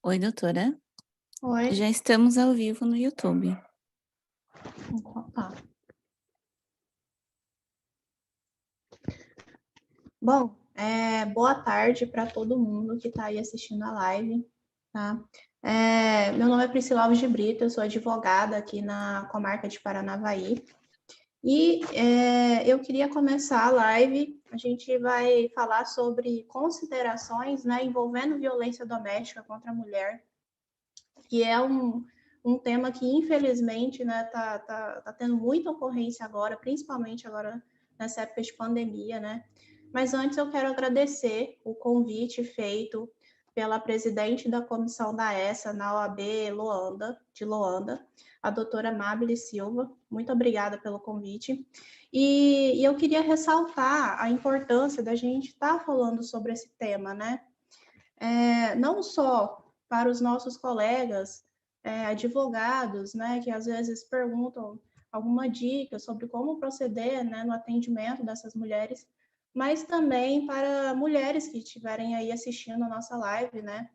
Oi, doutora. Oi. Já estamos ao vivo no YouTube. Tá. Bom, boa tarde para todo mundo que está aí assistindo a live, tá? Meu nome é Priscila Alves de Brito, eu sou advogada aqui na comarca de Paranavaí. E eu queria começar a live, a gente vai falar sobre considerações, né, envolvendo violência doméstica contra a mulher, que é um tema que, infelizmente, né, tá tendo muita ocorrência agora, principalmente agora nessa época de pandemia, né? Mas antes eu quero agradecer o convite feito pela presidente da comissão da ESA na OAB de Loanda, a doutora Amabile Silva. Muito obrigada pelo convite. E eu queria ressaltar a importância da gente estar falando sobre esse tema, né? Não só para os nossos colegas advogados, né, que às vezes perguntam alguma dica sobre como proceder, né, no atendimento dessas mulheres, mas também para mulheres que estiverem aí assistindo a nossa live, né?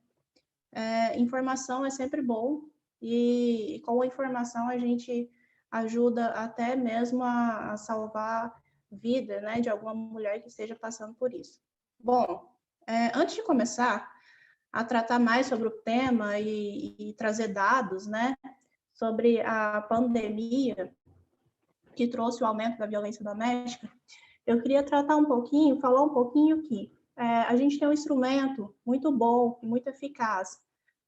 Informação é sempre bom e com a informação a gente ajuda até mesmo a salvar vida, né, de alguma mulher que esteja passando por isso. Bom, antes de começar a tratar mais sobre o tema e trazer dados, né, sobre a pandemia que trouxe o aumento da violência doméstica, eu queria tratar um pouquinho, falar um pouquinho que a gente tem um instrumento muito bom, muito eficaz,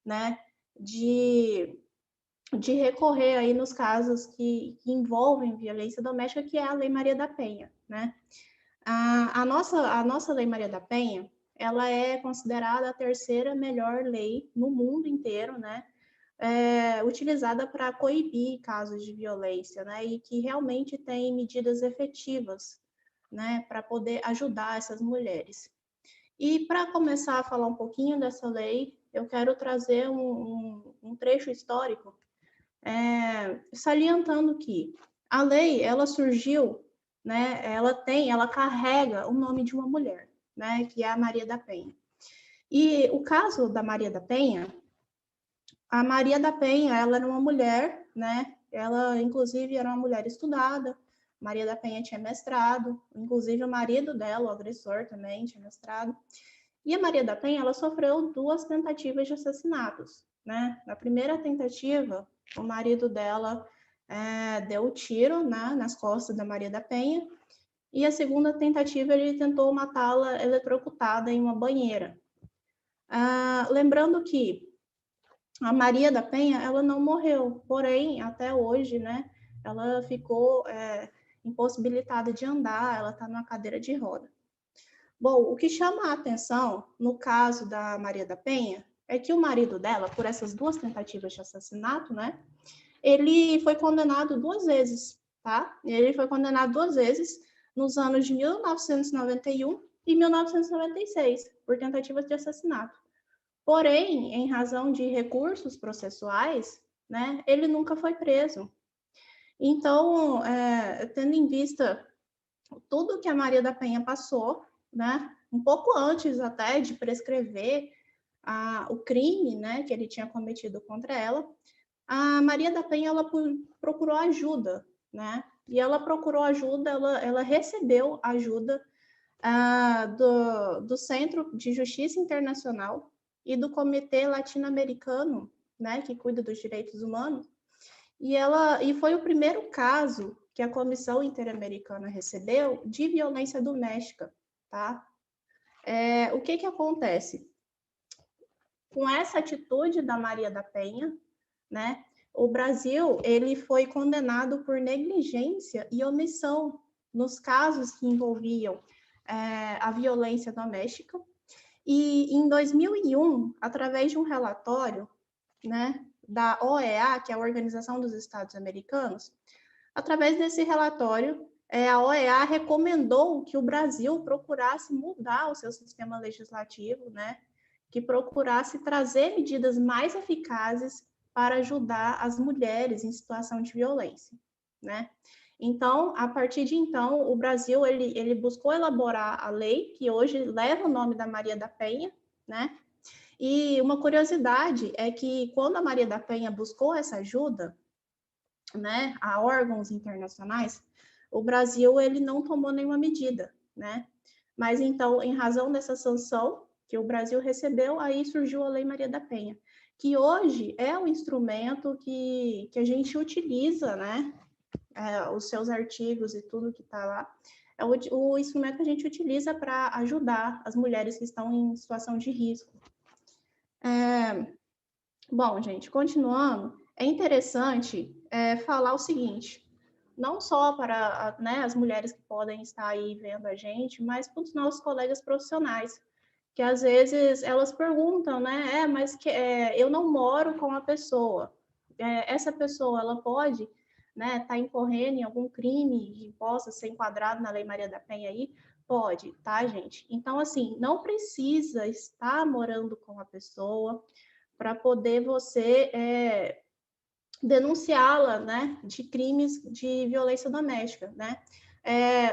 né, de recorrer aí nos casos que envolvem violência doméstica, que é a Lei Maria da Penha, né? A nossa Lei Maria da Penha, ela é considerada a terceira melhor lei no mundo inteiro, né? Utilizada para coibir casos de violência, né? E que realmente tem medidas efetivas, né? Para poder ajudar essas mulheres. E para começar a falar um pouquinho dessa lei, eu quero trazer um trecho histórico, salientando que a lei, ela surgiu, né, ela carrega o nome de uma mulher, né, que é a Maria da Penha. E o caso da Maria da Penha, a Maria da Penha, ela era uma mulher, né, ela inclusive era uma mulher estudada, Maria da Penha tinha mestrado, inclusive o marido dela, o agressor também, tinha mestrado. E a Maria da Penha, ela sofreu 2 tentativas de assassinatos, né? Na primeira tentativa, o marido dela deu tiro, né, nas costas da Maria da Penha, e a segunda tentativa ele tentou matá-la eletrocutada em uma banheira. Lembrando que a Maria da Penha, ela não morreu, porém, até hoje, né, ela ficou impossibilitada de andar, ela está numa cadeira de roda. Bom, o que chama a atenção no caso da Maria da Penha é que o marido dela, por essas 2 tentativas de assassinato, né, ele foi condenado 2 vezes, tá? Ele foi condenado 2 vezes nos anos de 1991 e 1996 por tentativas de assassinato. Porém, em razão de recursos processuais, né, ele nunca foi preso. Então, tendo em vista tudo que a Maria da Penha passou, né, um pouco antes até de prescrever o crime, né, que ele tinha cometido contra ela, a Maria da Penha ela procurou ajuda, né? E ela procurou ajuda, ela recebeu ajuda do Centro de Justiça Internacional e do Comitê Latino-Americano, né, que cuida dos direitos humanos. E foi o primeiro caso que a Comissão Interamericana recebeu de violência doméstica, tá? O que acontece? Com essa atitude da Maria da Penha, né, o Brasil ele foi condenado por negligência e omissão nos casos que envolviam a violência doméstica. E em 2001, através de um relatório, né, da OEA, que é a Organização dos Estados Americanos, através desse relatório, a OEA recomendou que o Brasil procurasse mudar o seu sistema legislativo, né, que procurasse trazer medidas mais eficazes para ajudar as mulheres em situação de violência, né? Então, a partir de então, o Brasil ele buscou elaborar a lei que hoje leva o nome da Maria da Penha, né? E uma curiosidade é que quando a Maria da Penha buscou essa ajuda, né, a órgãos internacionais, o Brasil ele não tomou nenhuma medida, né? Mas então, em razão dessa sanção que o Brasil recebeu, aí surgiu a Lei Maria da Penha, que hoje é o instrumento que a gente utiliza, né? Os seus artigos e tudo que está lá, é o instrumento que a gente utiliza para ajudar as mulheres que estão em situação de risco. Bom, gente, continuando, é interessante falar o seguinte, não só para né, as mulheres que podem estar aí vendo a gente, mas para os nossos colegas profissionais, que às vezes elas perguntam, né, mas eu não moro com a pessoa, essa pessoa, ela pode né, estar incorrendo em algum crime que possa ser enquadrado na Lei Maria da Penha aí? Pode, tá, gente? Então, assim, não precisa estar morando com a pessoa para poder você denunciá-la, né, de crimes de violência doméstica, né?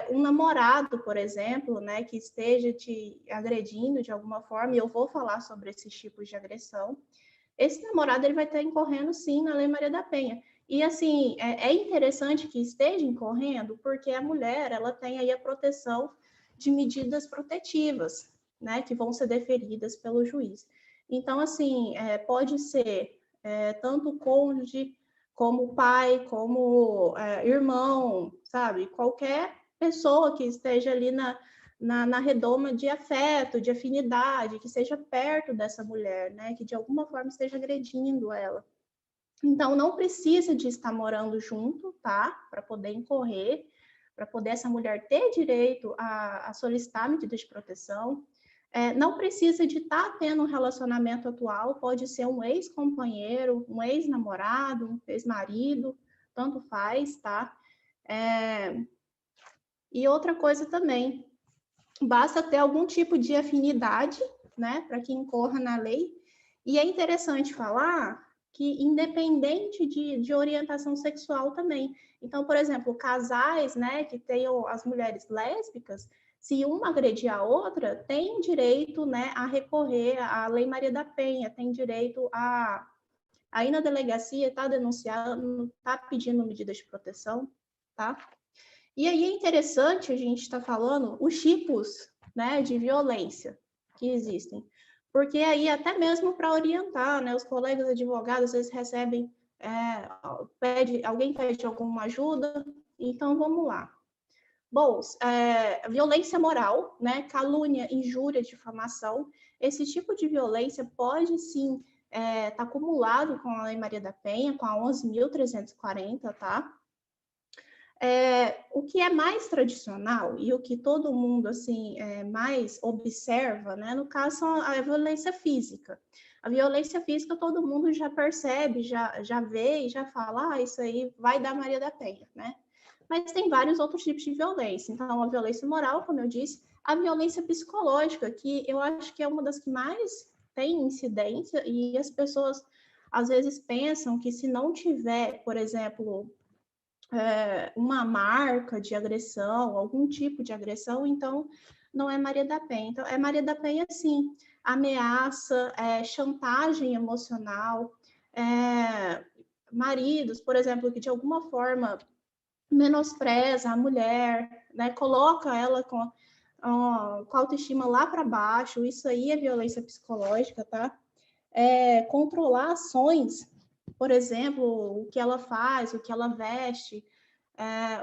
Um namorado, por exemplo, né, que esteja te agredindo de alguma forma, e eu vou falar sobre esses tipos de agressão, esse namorado ele vai estar incorrendo, sim, na Lei Maria da Penha. E, assim, é interessante que esteja incorrendo, porque a mulher, ela tem aí a proteção de medidas protetivas, né, que vão ser deferidas pelo juiz. Então, assim, pode ser tanto o cônjuge, como o pai, como irmão, sabe? Qualquer pessoa que esteja ali na redoma de afeto, de afinidade, que seja perto dessa mulher, né? Que de alguma forma esteja agredindo ela. Então, não precisa de estar morando junto, tá? Para poder incorrer, para poder essa mulher ter direito a solicitar medida de proteção. Não precisa de estar tendo um relacionamento atual, pode ser um ex-companheiro, um ex-namorado, um ex-marido, tanto faz, tá? E outra coisa também, basta ter algum tipo de afinidade, né, para que incorra na lei. E é interessante falar que independente de orientação sexual também. Então, por exemplo, casais, né, que tenham as mulheres lésbicas, se uma agredir a outra, tem direito, né, a recorrer à Lei Maria da Penha, tem direito a ir na delegacia, tá denunciando, tá pedindo medidas de proteção, tá? E aí é interessante a gente estar falando os tipos, né, de violência que existem, porque aí até mesmo para orientar, né, os colegas advogados às vezes recebem, alguém pede alguma ajuda, então vamos lá. Bom, violência moral, né, calúnia, injúria, difamação, esse tipo de violência pode sim estar acumulado com a Lei Maria da Penha, com a 11.340, tá? O que é mais tradicional e o que todo mundo assim mais observa, né, no caso, são a violência física. A violência física todo mundo já percebe, já vê e já fala, isso aí vai dar Maria da Penha, né? Mas tem vários outros tipos de violência. Então, a violência moral, como eu disse, a violência psicológica, que eu acho que é uma das que mais tem incidência e as pessoas às vezes pensam que se não tiver, por exemplo, uma marca de agressão, algum tipo de agressão, então não é Maria da Penha. Então, é Maria da Penha, sim, ameaça, chantagem emocional, maridos, por exemplo, que de alguma forma menospreza a mulher, né, coloca ela com a autoestima lá para baixo, isso aí é violência psicológica, tá? Controlar ações, por exemplo, o que ela faz, o que ela veste,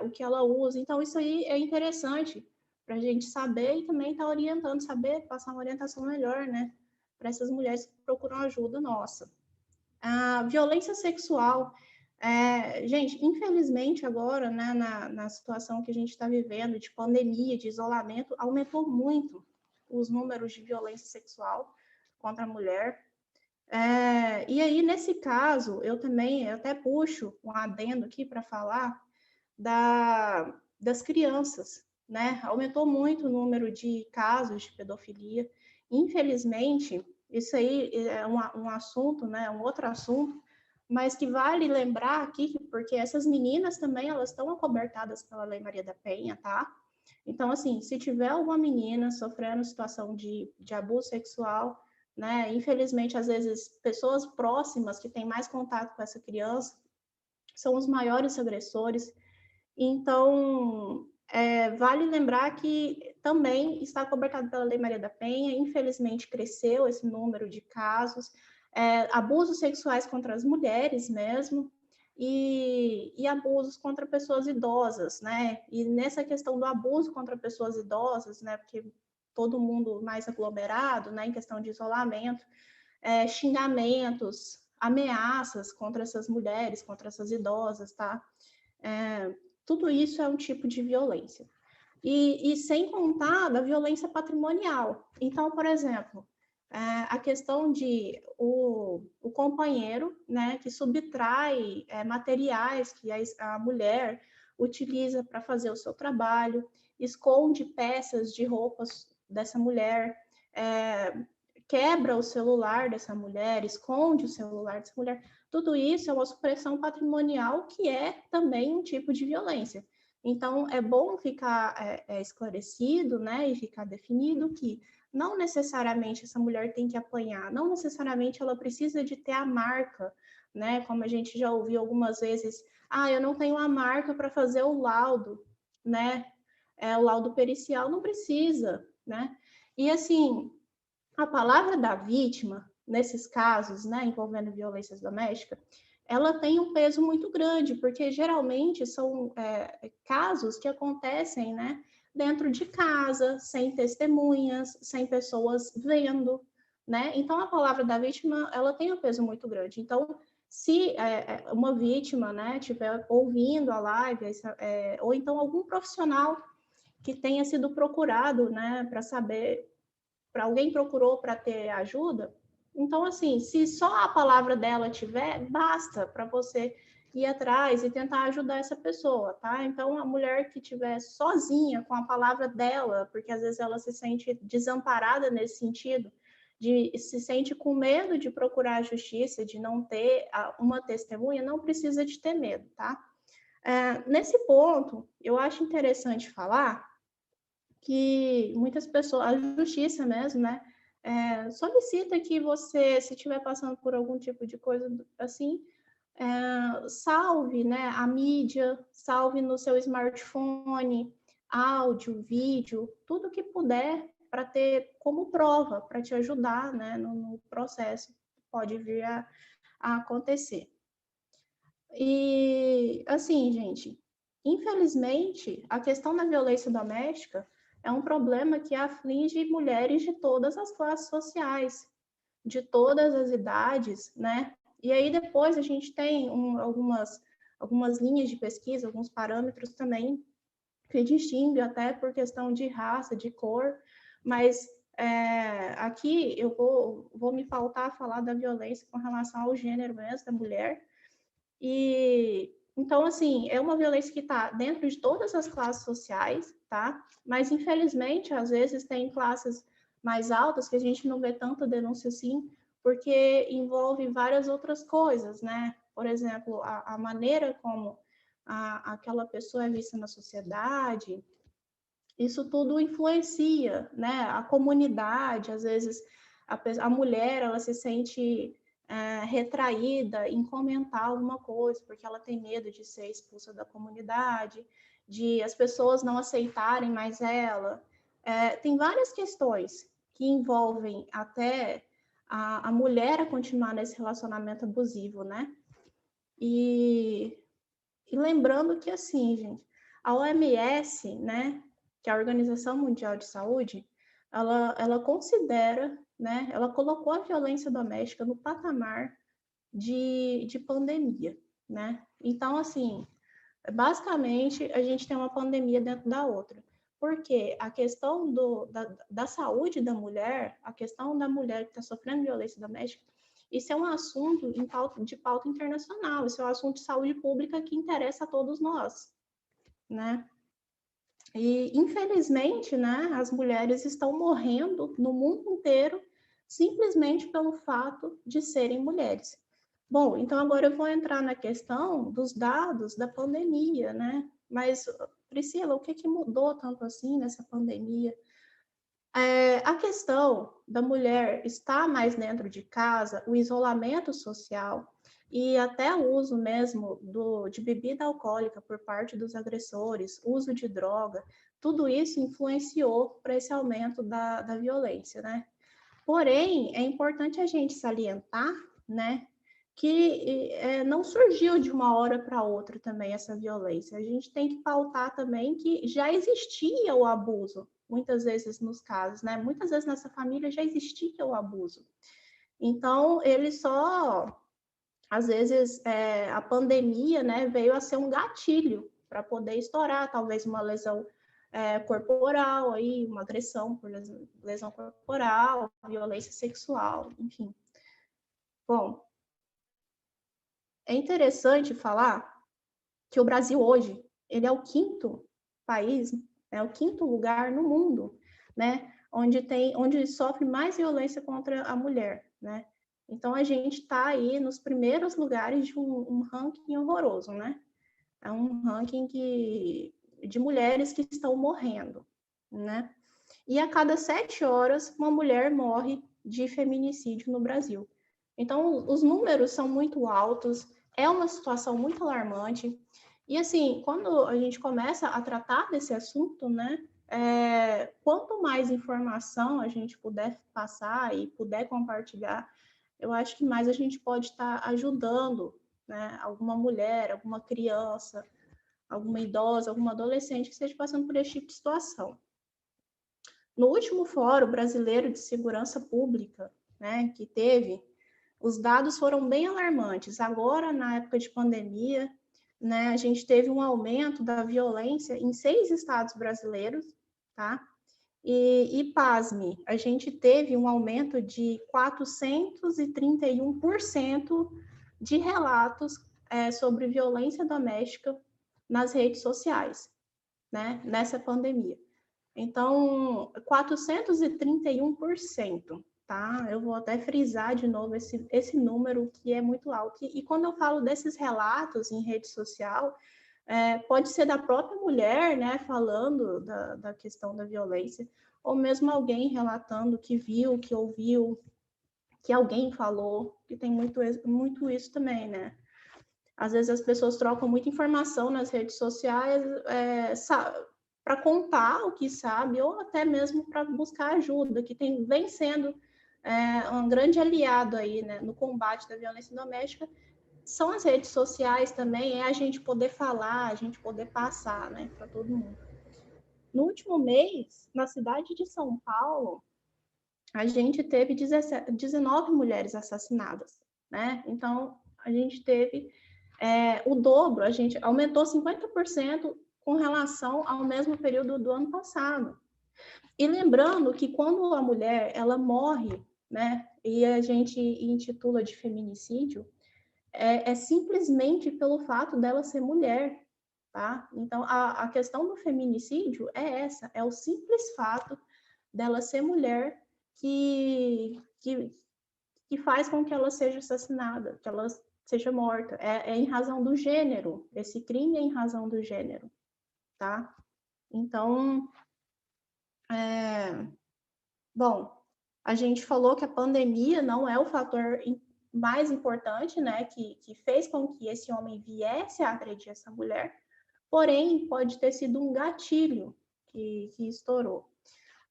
o que ela usa. Então, isso aí é interessante para a gente saber e também estar orientando, saber passar uma orientação melhor, né? Para essas mulheres que procuram ajuda nossa. A violência sexual, gente, infelizmente agora, né, na situação que a gente está vivendo, de pandemia, de isolamento, aumentou muito os números de violência sexual contra a mulher. E aí, nesse caso, eu até puxo um adendo aqui para falar das crianças, né? Aumentou muito o número de casos de pedofilia. Infelizmente, isso aí é um assunto, né? Um outro assunto, mas que vale lembrar aqui, porque essas meninas também, elas estão acobertadas pela Lei Maria da Penha, tá? Então, assim, se tiver alguma menina sofrendo situação de abuso sexual, né? Infelizmente, às vezes, pessoas próximas que têm mais contato com essa criança são os maiores agressores. Então, vale lembrar que também está cobertado pela Lei Maria da Penha, infelizmente cresceu esse número de casos, abusos sexuais contra as mulheres mesmo, e abusos contra pessoas idosas, né? E nessa questão do abuso contra pessoas idosas, né? Porque todo mundo mais aglomerado, né? Em questão de isolamento, xingamentos, ameaças contra essas mulheres, contra essas idosas, tá? É, tudo isso é um tipo de violência. E sem contar da violência patrimonial. Então, por exemplo, a questão de o companheiro, né, que subtrai materiais que a mulher utiliza para fazer o seu trabalho, esconde peças de roupas dessa mulher, quebra o celular dessa mulher, esconde o celular dessa mulher. Tudo isso é uma supressão patrimonial que é também um tipo de violência. Então, é bom ficar esclarecido, né, e ficar definido que não necessariamente essa mulher tem que apanhar, não necessariamente ela precisa de ter a marca, né, como a gente já ouviu algumas vezes, eu não tenho a marca para fazer o laudo, né, o laudo pericial não precisa, né, e assim, a palavra da vítima, nesses casos, né, envolvendo violências domésticas, ela tem um peso muito grande, porque geralmente são casos que acontecem, né, dentro de casa, sem testemunhas, sem pessoas vendo, né? Então a palavra da vítima, ela tem um peso muito grande. Então, se uma vítima, né, estiver ouvindo a live, ou então algum profissional que tenha sido procurado, né, para saber, para alguém procurou para ter ajuda, então, assim, se só a palavra dela tiver, basta para você ir atrás e tentar ajudar essa pessoa, tá? Então, a mulher que tiver sozinha com a palavra dela, porque às vezes ela se sente desamparada nesse sentido, se sente com medo de procurar a justiça, de não ter uma testemunha, não precisa de ter medo, tá? Nesse ponto, eu acho interessante falar que muitas pessoas, a justiça mesmo, né, solicita que você, se estiver passando por algum tipo de coisa assim, salve, né, a mídia, salve no seu smartphone, áudio, vídeo, tudo que puder para ter como prova, para te ajudar, né, no processo que pode vir a acontecer. E, assim, gente, infelizmente, a questão da violência doméstica é um problema que aflige mulheres de todas as classes sociais, de todas as idades, né? E aí depois a gente tem algumas linhas de pesquisa, alguns parâmetros também que distinguem até por questão de raça, de cor, mas aqui eu vou me faltar a falar da violência com relação ao gênero mesmo da mulher, e então, assim, é uma violência que está dentro de todas as classes sociais, tá? Mas, infelizmente, às vezes tem classes mais altas que a gente não vê tanta denúncia assim, porque envolve várias outras coisas, né? Por exemplo, a maneira como aquela pessoa é vista na sociedade, isso tudo influencia, né? A comunidade, às vezes, a mulher, ela se sente retraída em comentar alguma coisa, porque ela tem medo de ser expulsa da comunidade, de as pessoas não aceitarem mais ela. Tem várias questões que envolvem até a mulher a continuar nesse relacionamento abusivo, né? E lembrando que, assim, gente, a OMS, né, que é a Organização Mundial de Saúde, ela considera, né, ela colocou a violência doméstica no patamar de pandemia, né? Então, assim, basicamente, a gente tem uma pandemia dentro da outra. Porque a questão da saúde da mulher, a questão da mulher que está sofrendo violência doméstica, isso é um assunto de pauta internacional, isso é um assunto de saúde pública que interessa a todos nós, né? E, infelizmente, né, as mulheres estão morrendo no mundo inteiro simplesmente pelo fato de serem mulheres. Bom, então agora eu vou entrar na questão dos dados da pandemia, né? Mas, Priscila, o que mudou tanto assim nessa pandemia? A questão da mulher estar mais dentro de casa, o isolamento social e até o uso mesmo de bebida alcoólica por parte dos agressores, uso de droga, tudo isso influenciou para esse aumento da violência, né? Porém, é importante a gente salientar, né, que não surgiu de uma hora para outra também essa violência. A gente tem que pautar também que já existia o abuso, muitas vezes nos casos, né? Muitas vezes nessa família já existia o abuso. Então, ele só, às vezes, a pandemia, né, veio a ser um gatilho para poder estourar, talvez uma lesão corporal, aí, uma agressão por lesão corporal, violência sexual, enfim. Bom, é interessante falar que o Brasil hoje, ele é o quinto país, é o quinto lugar no mundo, né, onde sofre mais violência contra a mulher, né? Então a gente está aí nos primeiros lugares de um ranking horroroso, né? É um ranking de mulheres que estão morrendo, né? E a cada 7 horas, uma mulher morre de feminicídio no Brasil. Então, os números são muito altos, é uma situação muito alarmante. E, assim, quando a gente começa a tratar desse assunto, né, quanto mais informação a gente puder passar e puder compartilhar, eu acho que mais a gente pode estar ajudando, né, alguma mulher, alguma criança, alguma idosa, alguma adolescente que esteja passando por esse tipo de situação. No último Fórum Brasileiro de Segurança Pública, né, que teve, os dados foram bem alarmantes. Agora, na época de pandemia, né, a gente teve um aumento da violência em 6 estados brasileiros, tá? E pasme, a gente teve um aumento de 431% de relatos sobre violência doméstica nas redes sociais, né, nessa pandemia. Então, 431%, tá? Eu vou até frisar de novo esse número que é muito alto. E quando eu falo desses relatos em rede social, pode ser da própria mulher, né, falando da questão da violência, ou mesmo alguém relatando que viu, que ouviu, que alguém falou, que tem muito isso também, né? Às vezes as pessoas trocam muita informação nas redes sociais para contar o que sabe, ou até mesmo para buscar ajuda, que vem sendo um grande aliado aí, né, no combate da violência doméstica, são as redes sociais também, é a gente poder falar, a gente poder passar, né, para todo mundo. No último mês, na cidade de São Paulo, a gente teve 19 mulheres assassinadas, né? Então, a gente teve o dobro, a gente aumentou 50% com relação ao mesmo período do ano passado. E lembrando que quando a mulher ela morre, né, e a gente intitula de feminicídio, é simplesmente pelo fato dela ser mulher, tá? Então, a questão do feminicídio é essa, é o simples fato dela ser mulher que faz com que ela seja assassinada, que ela seja morta. É em razão do gênero, esse crime é em razão do gênero, tá? Então, bom, a gente falou que a pandemia não é o fator mais importante, né, que fez com que esse homem viesse a agredir essa mulher, porém, pode ter sido um gatilho que estourou.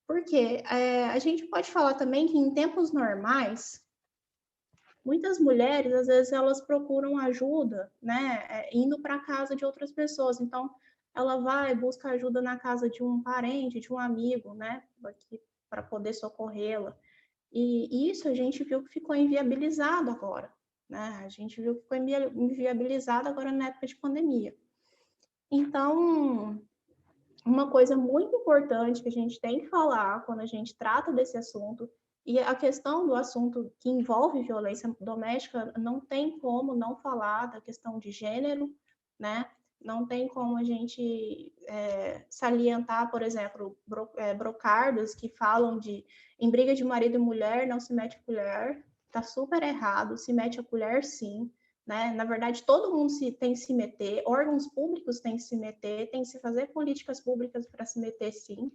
Porque a gente pode falar também que em tempos normais, muitas mulheres, às vezes, elas procuram ajuda, né, indo para a casa de outras pessoas. Então, ela vai, busca ajuda na casa de um parente, de um amigo, né, para poder socorrê-la. E isso a gente viu que ficou inviabilizado agora, né? A gente viu que ficou inviabilizado agora na época de pandemia. Então, uma coisa muito importante que a gente tem que falar quando a gente trata desse assunto, e a questão do assunto que envolve violência doméstica, não tem como não falar da questão de gênero, né? Não tem como a gente salientar, por exemplo, brocardos que falam de em briga de marido e mulher não se mete a colher, tá super errado, se mete a colher sim, né? Na verdade, todo mundo tem que se meter, órgãos públicos têm que se meter, tem que se fazer políticas públicas para se meter sim,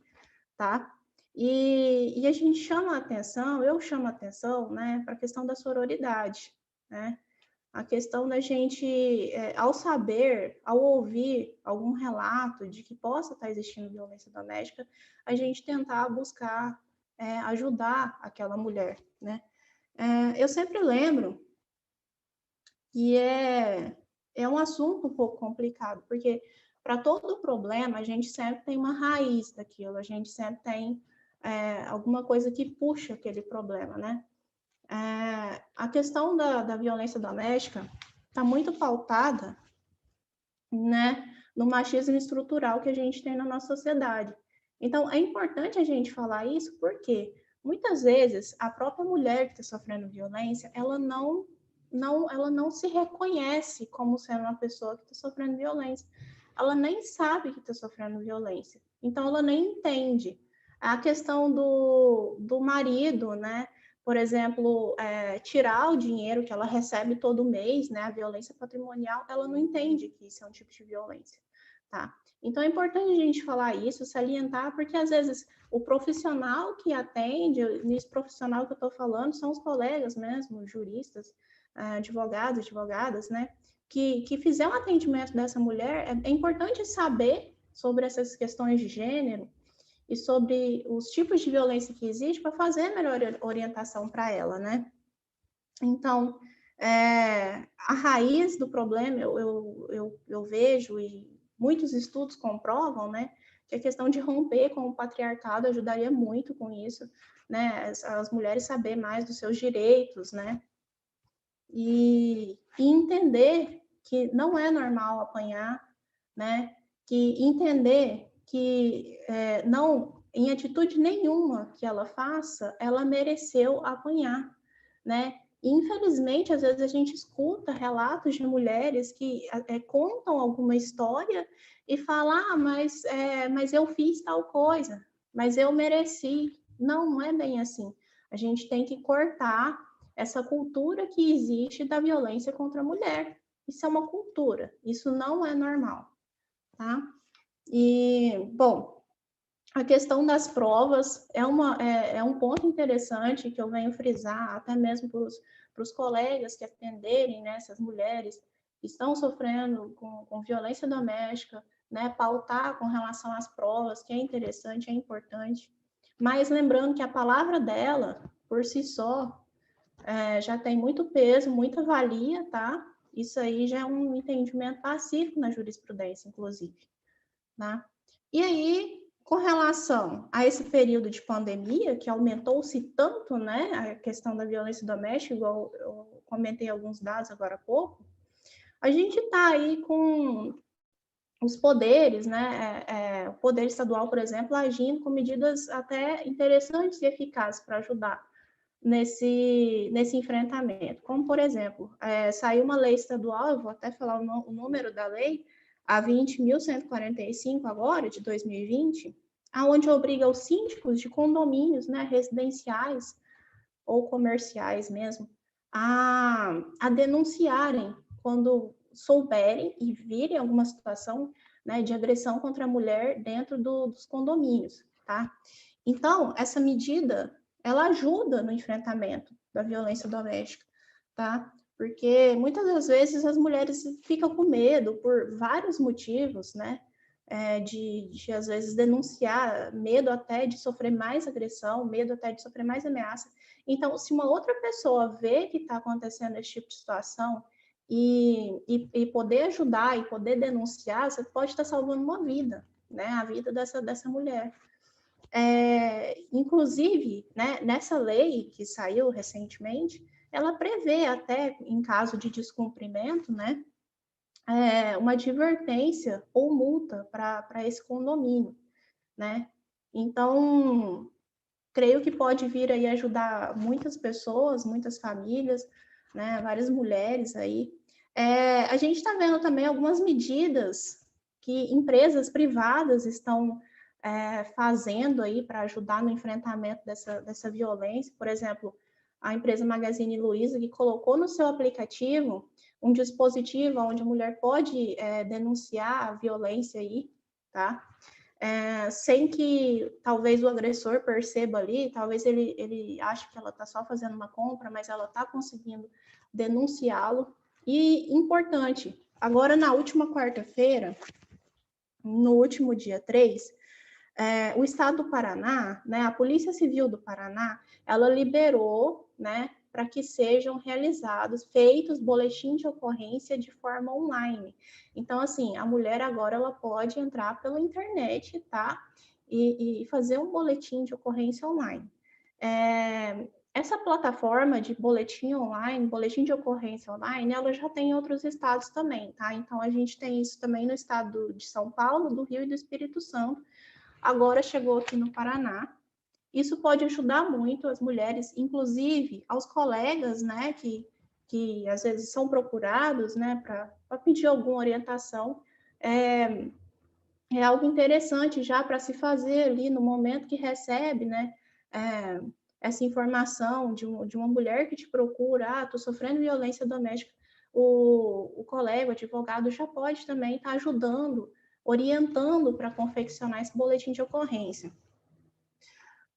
tá? E a gente chama a atenção, eu chamo a atenção, né, para a questão da sororidade, né? A questão da gente, ao saber, ao ouvir algum relato de que possa estar existindo violência doméstica, a gente tentar buscar ajudar aquela mulher, né? Eu sempre lembro que é um assunto um pouco complicado, porque para todo problema a gente sempre tem uma raiz daquilo, a gente sempre tem alguma coisa que puxa aquele problema, né? A questão da violência doméstica está muito pautada, né, no machismo estrutural que a gente tem na nossa sociedade. Então, é importante a gente falar isso porque muitas vezes a própria mulher que está sofrendo violência, ela não se reconhece como sendo uma pessoa que está sofrendo violência. Ela nem sabe que está sofrendo violência. Então, ela nem entende. A questão do marido, né? Por exemplo, tirar o dinheiro que ela recebe todo mês, né, a violência patrimonial, ela não entende que isso é um tipo de violência, tá? Então é importante a gente falar isso, salientar, porque às vezes o profissional que atende, nesse profissional que eu estou falando, são os colegas mesmo, juristas, advogados, advogadas, né, que fizer um atendimento dessa mulher, é importante saber sobre essas questões de gênero, e sobre os tipos de violência que existe para fazer a melhor orientação para ela, né? Então, a raiz do problema, eu vejo, e muitos estudos comprovam, né, que a questão de romper com o patriarcado ajudaria muito com isso, né, as mulheres saber mais dos seus direitos, né, e entender que não é normal apanhar, né, que entender que não, em atitude nenhuma que ela faça, ela mereceu apanhar, né? Infelizmente, às vezes a gente escuta relatos de mulheres que contam alguma história e falam, mas eu fiz tal coisa, mas eu mereci. Não, não é bem assim. A gente tem que cortar essa cultura que existe da violência contra a mulher. Isso é uma cultura, isso não é normal, tá? E, bom, a questão das provas é um ponto interessante que eu venho frisar, até mesmo para os colegas que atenderem, né, essas mulheres que estão sofrendo com violência doméstica, né, pautar com relação às provas, que é interessante, é importante. Mas lembrando que a palavra dela, por si só, já tem muito peso, muita valia, tá? Isso aí já é um entendimento pacífico na jurisprudência, inclusive, tá? E aí, com relação a esse período de pandemia, que aumentou-se tanto, né, a questão da violência doméstica, igual eu comentei alguns dados agora há pouco, a gente está aí com os poderes, né, o poder estadual, por exemplo, agindo com medidas até interessantes e eficazes para ajudar nesse enfrentamento. Como, por exemplo, saiu uma lei estadual, eu vou até falar o número da lei, a 20.145 agora, de 2020, aonde obriga os síndicos de condomínios, né, residenciais ou comerciais mesmo, a denunciarem quando souberem e virem alguma situação, né, de agressão contra a mulher dentro dos condomínios, tá? Então, essa medida, ela ajuda no enfrentamento da violência doméstica, tá? Porque muitas das vezes as mulheres ficam com medo por vários motivos, né? De às vezes denunciar, medo até de sofrer mais agressão, medo até de sofrer mais ameaça. Então, se uma outra pessoa vê que está acontecendo esse tipo de situação e poder ajudar e poder denunciar, você pode estar salvando uma vida, né? A vida dessa mulher. Inclusive, né, nessa lei que saiu recentemente, ela prevê até, em caso de descumprimento, né, uma advertência ou multa para esse condomínio, né? Então, creio que pode vir aí ajudar muitas pessoas, muitas famílias, né, várias mulheres aí. A gente está vendo também algumas medidas que empresas privadas estão fazendo aí para ajudar no enfrentamento dessa violência. Por exemplo, a empresa Magazine Luiza, que colocou no seu aplicativo um dispositivo onde a mulher pode denunciar a violência aí, tá? sem que talvez o agressor perceba ali, talvez ele ache que ela está só fazendo uma compra, mas ela está conseguindo denunciá-lo. E importante, agora na última quarta-feira, no último dia 3, o Estado do Paraná, né, a Polícia Civil do Paraná, ela liberou, né, para que sejam feitos boletins de ocorrência de forma online. Então, assim, a mulher agora ela pode entrar pela internet, tá? E fazer um boletim de ocorrência online. Essa plataforma de boletim online, boletim de ocorrência online, ela já tem em outros estados também, tá? Então, a gente tem isso também no estado de São Paulo, do Rio e do Espírito Santo. Agora chegou aqui no Paraná. Isso pode ajudar muito as mulheres, inclusive aos colegas, né, que às vezes são procurados, né, para pedir alguma orientação. É algo interessante já para se fazer ali no momento que recebe, né, essa informação de uma mulher que te procura, estou sofrendo violência doméstica, o colega, o advogado, já pode também estar ajudando, orientando para confeccionar esse boletim de ocorrência.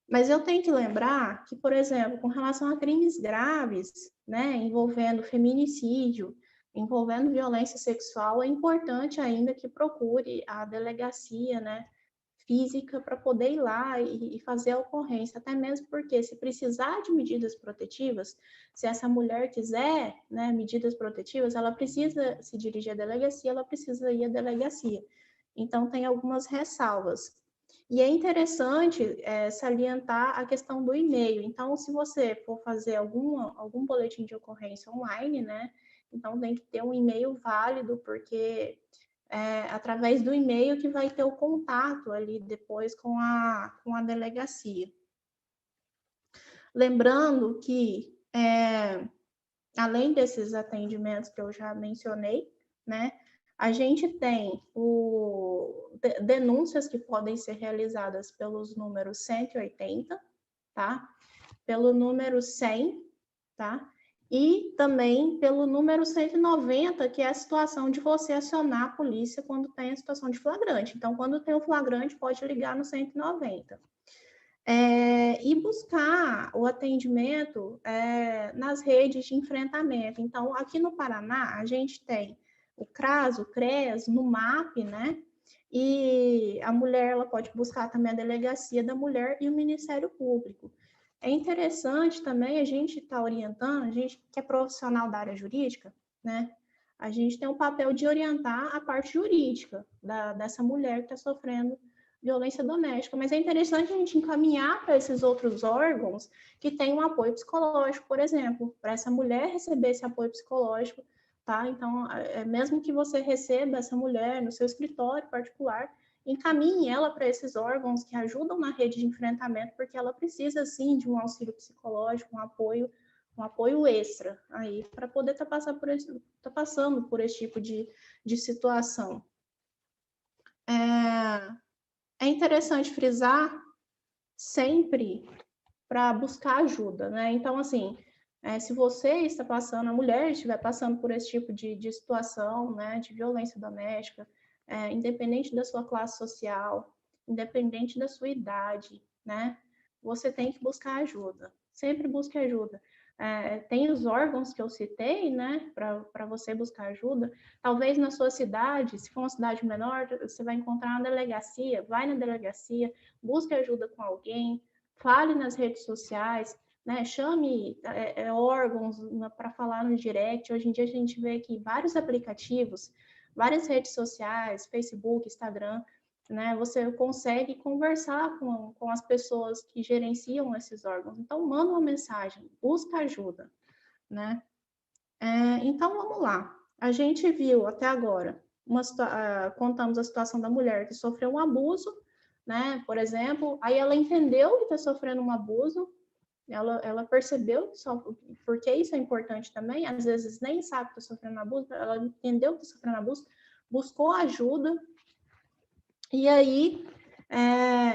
Mas eu tenho que lembrar que, por exemplo, com relação a crimes graves, né, envolvendo feminicídio, envolvendo violência sexual, é importante ainda que procure a delegacia, né, física para poder ir lá e fazer a ocorrência, até mesmo porque se precisar de medidas protetivas, se essa mulher quiser, né, medidas protetivas, ela precisa se dirigir à delegacia, ela precisa ir à delegacia. Então, tem algumas ressalvas. E é interessante salientar a questão do e-mail. Então, se você for fazer algum boletim de ocorrência online, né, então tem que ter um e-mail válido, porque através do e-mail que vai ter o contato ali depois com a delegacia. Lembrando que, além desses atendimentos que eu já mencionei, né, a gente tem denúncias que podem ser realizadas pelos números 180, tá? Pelo número 100, tá? E também pelo número 190, que é a situação de você acionar a polícia quando tem a situação de flagrante. Então, quando tem o flagrante, pode ligar no 190. E buscar o atendimento nas redes de enfrentamento. Então, aqui no Paraná, a gente tem o CRAS, o CREAS, no MAP, né? E a mulher ela pode buscar também a Delegacia da Mulher e o Ministério Público. É interessante também a gente estar orientando, a gente que é profissional da área jurídica, né? A gente tem o papel de orientar a parte jurídica dessa mulher que está sofrendo violência doméstica, mas é interessante a gente encaminhar para esses outros órgãos que têm um apoio psicológico, por exemplo, para essa mulher receber esse apoio psicológico, tá? Então, mesmo que você receba essa mulher no seu escritório particular, encaminhe ela para esses órgãos que ajudam na rede de enfrentamento, porque ela precisa, sim, de um auxílio psicológico, um apoio extra aí, para poder estar passando por esse tipo de situação. É interessante frisar sempre para buscar ajuda, né? Então, assim, se você está passando, a mulher estiver passando por esse tipo de situação, né, de violência doméstica, independente da sua classe social, independente da sua idade, né, você tem que buscar ajuda. Sempre busque ajuda. Tem os órgãos que eu citei, né, para você buscar ajuda. Talvez na sua cidade, se for uma cidade menor, você vai encontrar uma delegacia, vai na delegacia, busque ajuda com alguém, fale nas redes sociais, né, chame órgãos para falar no direct. Hoje em dia a gente vê que vários aplicativos, várias redes sociais, Facebook, Instagram, né, você consegue conversar com as pessoas que gerenciam esses órgãos. Então, manda uma mensagem, busca ajuda, né? Então, vamos lá. A gente viu até agora, contamos a situação da mulher que sofreu um abuso, né? Por exemplo, aí ela entendeu que está sofrendo um abuso, ela percebeu porque isso é importante também, às vezes nem sabe que está sofrendo abuso, ela entendeu que está sofrendo abuso, buscou ajuda, e aí,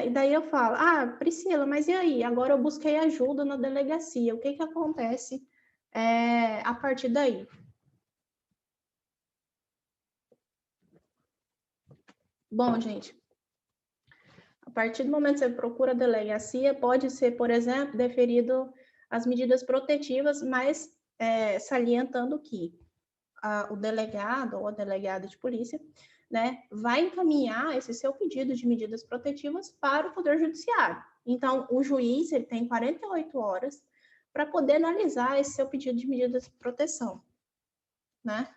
e daí eu falo, Priscila, mas e aí? Agora eu busquei ajuda na delegacia, o que que acontece a partir daí? Bom, gente, A partir do momento que você procura a delegacia, pode ser, por exemplo, deferido as medidas protetivas, mas salientando que o delegado ou a delegada de polícia, né, vai encaminhar esse seu pedido de medidas protetivas para o Poder Judiciário. Então, o juiz ele tem 48 horas para poder analisar esse seu pedido de medidas de proteção, né?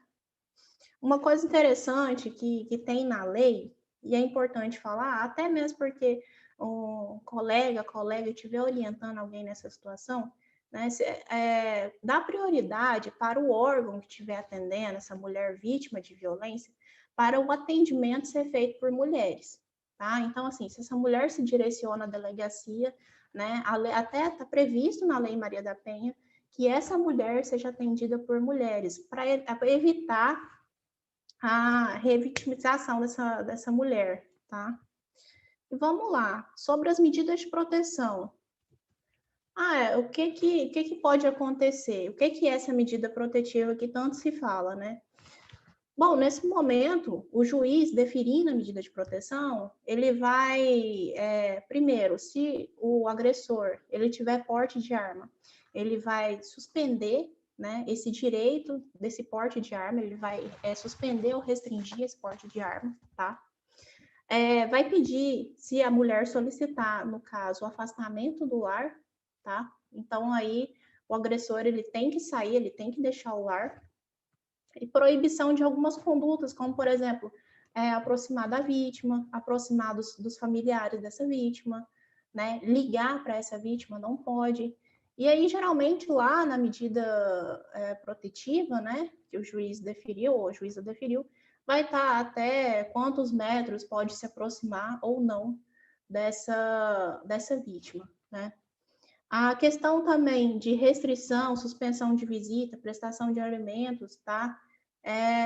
Uma coisa interessante que tem na lei, e é importante falar, até mesmo porque um colega estiver orientando alguém nessa situação, né, dá prioridade para o órgão que estiver atendendo essa mulher vítima de violência, para o atendimento ser feito por mulheres, tá? Então, assim, se essa mulher se direciona à delegacia, né, até está previsto na Lei Maria da Penha que essa mulher seja atendida por mulheres, para evitar a revitimização dessa mulher, tá? E vamos lá, sobre as medidas de proteção. O que pode acontecer? O que é essa medida protetiva que tanto se fala, né? Bom, nesse momento, o juiz deferindo a medida de proteção, ele vai, primeiro, se o agressor ele tiver porte de arma, ele vai suspender, né, esse direito desse porte de arma, ele vai suspender ou restringir esse porte de arma, tá? Vai pedir, se a mulher solicitar, no caso, o afastamento do lar, tá? Então, aí, o agressor, ele tem que sair, ele tem que deixar o lar, e proibição de algumas condutas, como, por exemplo, aproximar da vítima, aproximar dos familiares dessa vítima, né? Ligar para essa vítima não pode. E aí, geralmente, lá na medida protetiva, né, que o juiz deferiu, ou a juíza deferiu, vai estar até quantos metros pode se aproximar ou não dessa vítima, né? A questão também de restrição, suspensão de visita, prestação de alimentos, tá?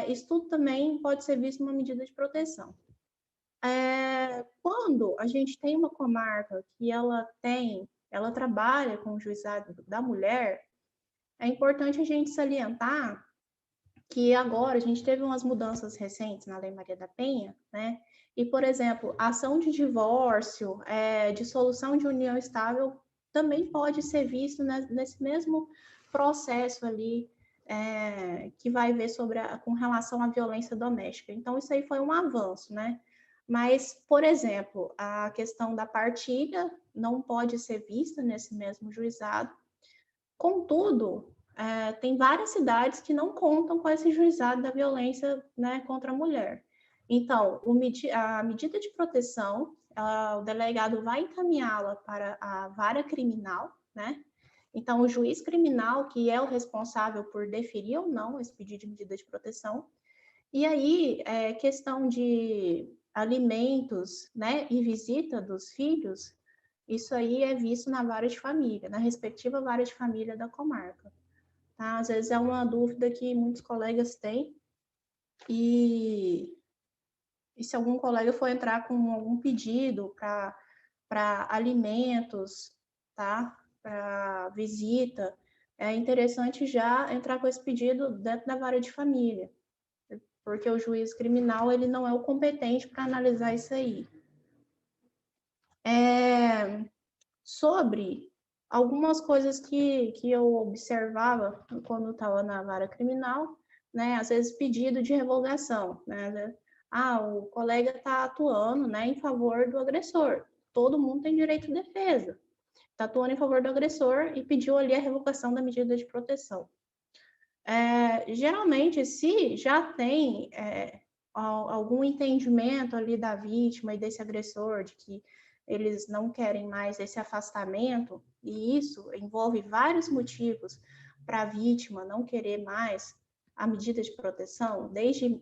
Isso tudo também pode ser visto uma medida de proteção. Quando a gente tem uma comarca que ela trabalha com o juizado da mulher, é importante a gente salientar que agora a gente teve umas mudanças recentes na Lei Maria da Penha, né? E, por exemplo, ação de divórcio, dissolução de união estável também pode ser visto nesse mesmo processo ali que vai ver com relação à violência doméstica. Então, isso aí foi um avanço, né? Mas, por exemplo, a questão da partilha não pode ser vista nesse mesmo juizado. Contudo, tem várias cidades que não contam com esse juizado da violência, né, contra a mulher. Então, a medida de proteção, o delegado vai encaminhá-la para a vara criminal, né? Então, o juiz criminal, que é o responsável por deferir ou não esse pedido de medida de proteção. E aí, questão de alimentos, né, e visita dos filhos, isso aí é visto na vara de família, na respectiva vara de família da comarca. Tá? Às vezes é uma dúvida que muitos colegas têm, e se algum colega for entrar com algum pedido para alimentos, tá? Para visita, é interessante já entrar com esse pedido dentro da vara de família, porque o juiz criminal ele não é o competente para analisar isso aí. Sobre algumas coisas que eu observava quando estava na vara criminal, né? Às vezes pedido de revogação, né? O colega está atuando, né, em favor do agressor. Todo mundo tem direito de defesa. Está atuando em favor do agressor e pediu ali a revogação da medida de proteção. Geralmente, se já tem algum entendimento ali da vítima e desse agressor de que eles não querem mais esse afastamento, e isso envolve vários motivos para a vítima não querer mais a medida de proteção, desde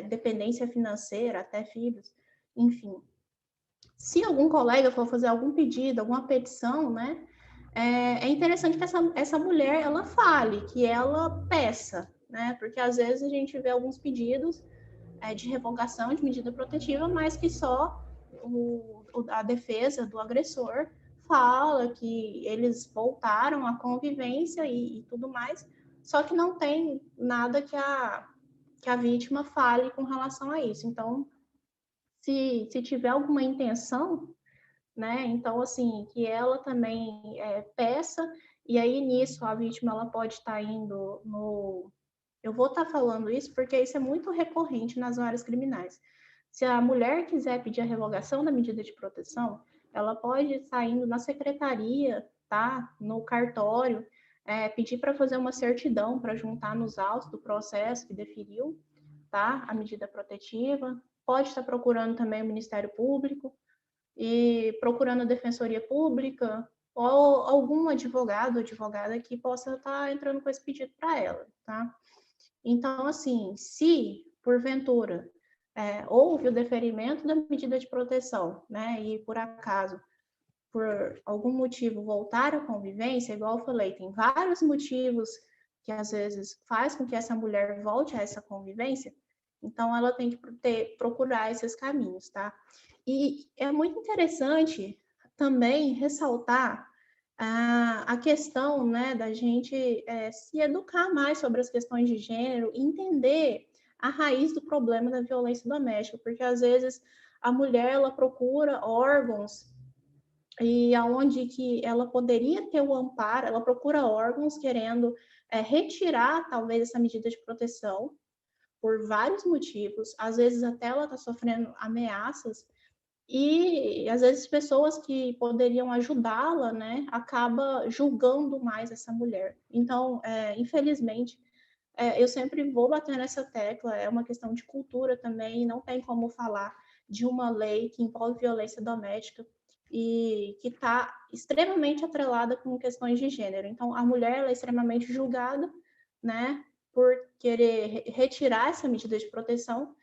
dependência financeira até filhos, enfim. Se algum colega for fazer algum pedido, alguma petição, né, é interessante que essa mulher ela fale, que ela peça, né, porque às vezes a gente vê alguns pedidos de revogação de medida protetiva, mas que só a defesa do agressor fala que eles voltaram à convivência e tudo mais, só que não tem nada que a vítima fale com relação a isso. Então, se tiver alguma intenção, né? Então, assim, que ela também peça, e aí nisso a vítima ela pode estar indo no. Eu vou estar falando isso porque isso é muito recorrente nas áreas criminais. Se a mulher quiser pedir a revogação da medida de proteção, ela pode estar indo na secretaria, tá? No cartório, pedir para fazer uma certidão para juntar nos autos do processo que deferiu, tá? A medida protetiva. Pode estar procurando também o Ministério Público e procurando a Defensoria Pública ou algum advogado ou advogada que possa estar entrando com esse pedido para ela, tá? Então, assim, se porventura houve o deferimento da medida de proteção, né, e por acaso, por algum motivo, voltar à convivência, igual eu falei, tem vários motivos que às vezes faz com que essa mulher volte a essa convivência, então ela tem que procurar esses caminhos, tá? E é muito interessante também ressaltar a questão, né, da gente se educar mais sobre as questões de gênero, entender a raiz do problema da violência doméstica, porque às vezes a mulher ela procura órgãos e aonde que ela poderia ter o amparo, ela procura órgãos querendo retirar talvez essa medida de proteção por vários motivos, às vezes até ela está sofrendo ameaças e às vezes pessoas que poderiam ajudá-la, né, acaba julgando mais essa mulher. Então, infelizmente, eu sempre vou bater nessa tecla, é uma questão de cultura também, não tem como falar de uma lei que envolve violência doméstica e que está extremamente atrelada com questões de gênero. Então, a mulher ela é extremamente julgada, né, por querer retirar essa medida de proteção,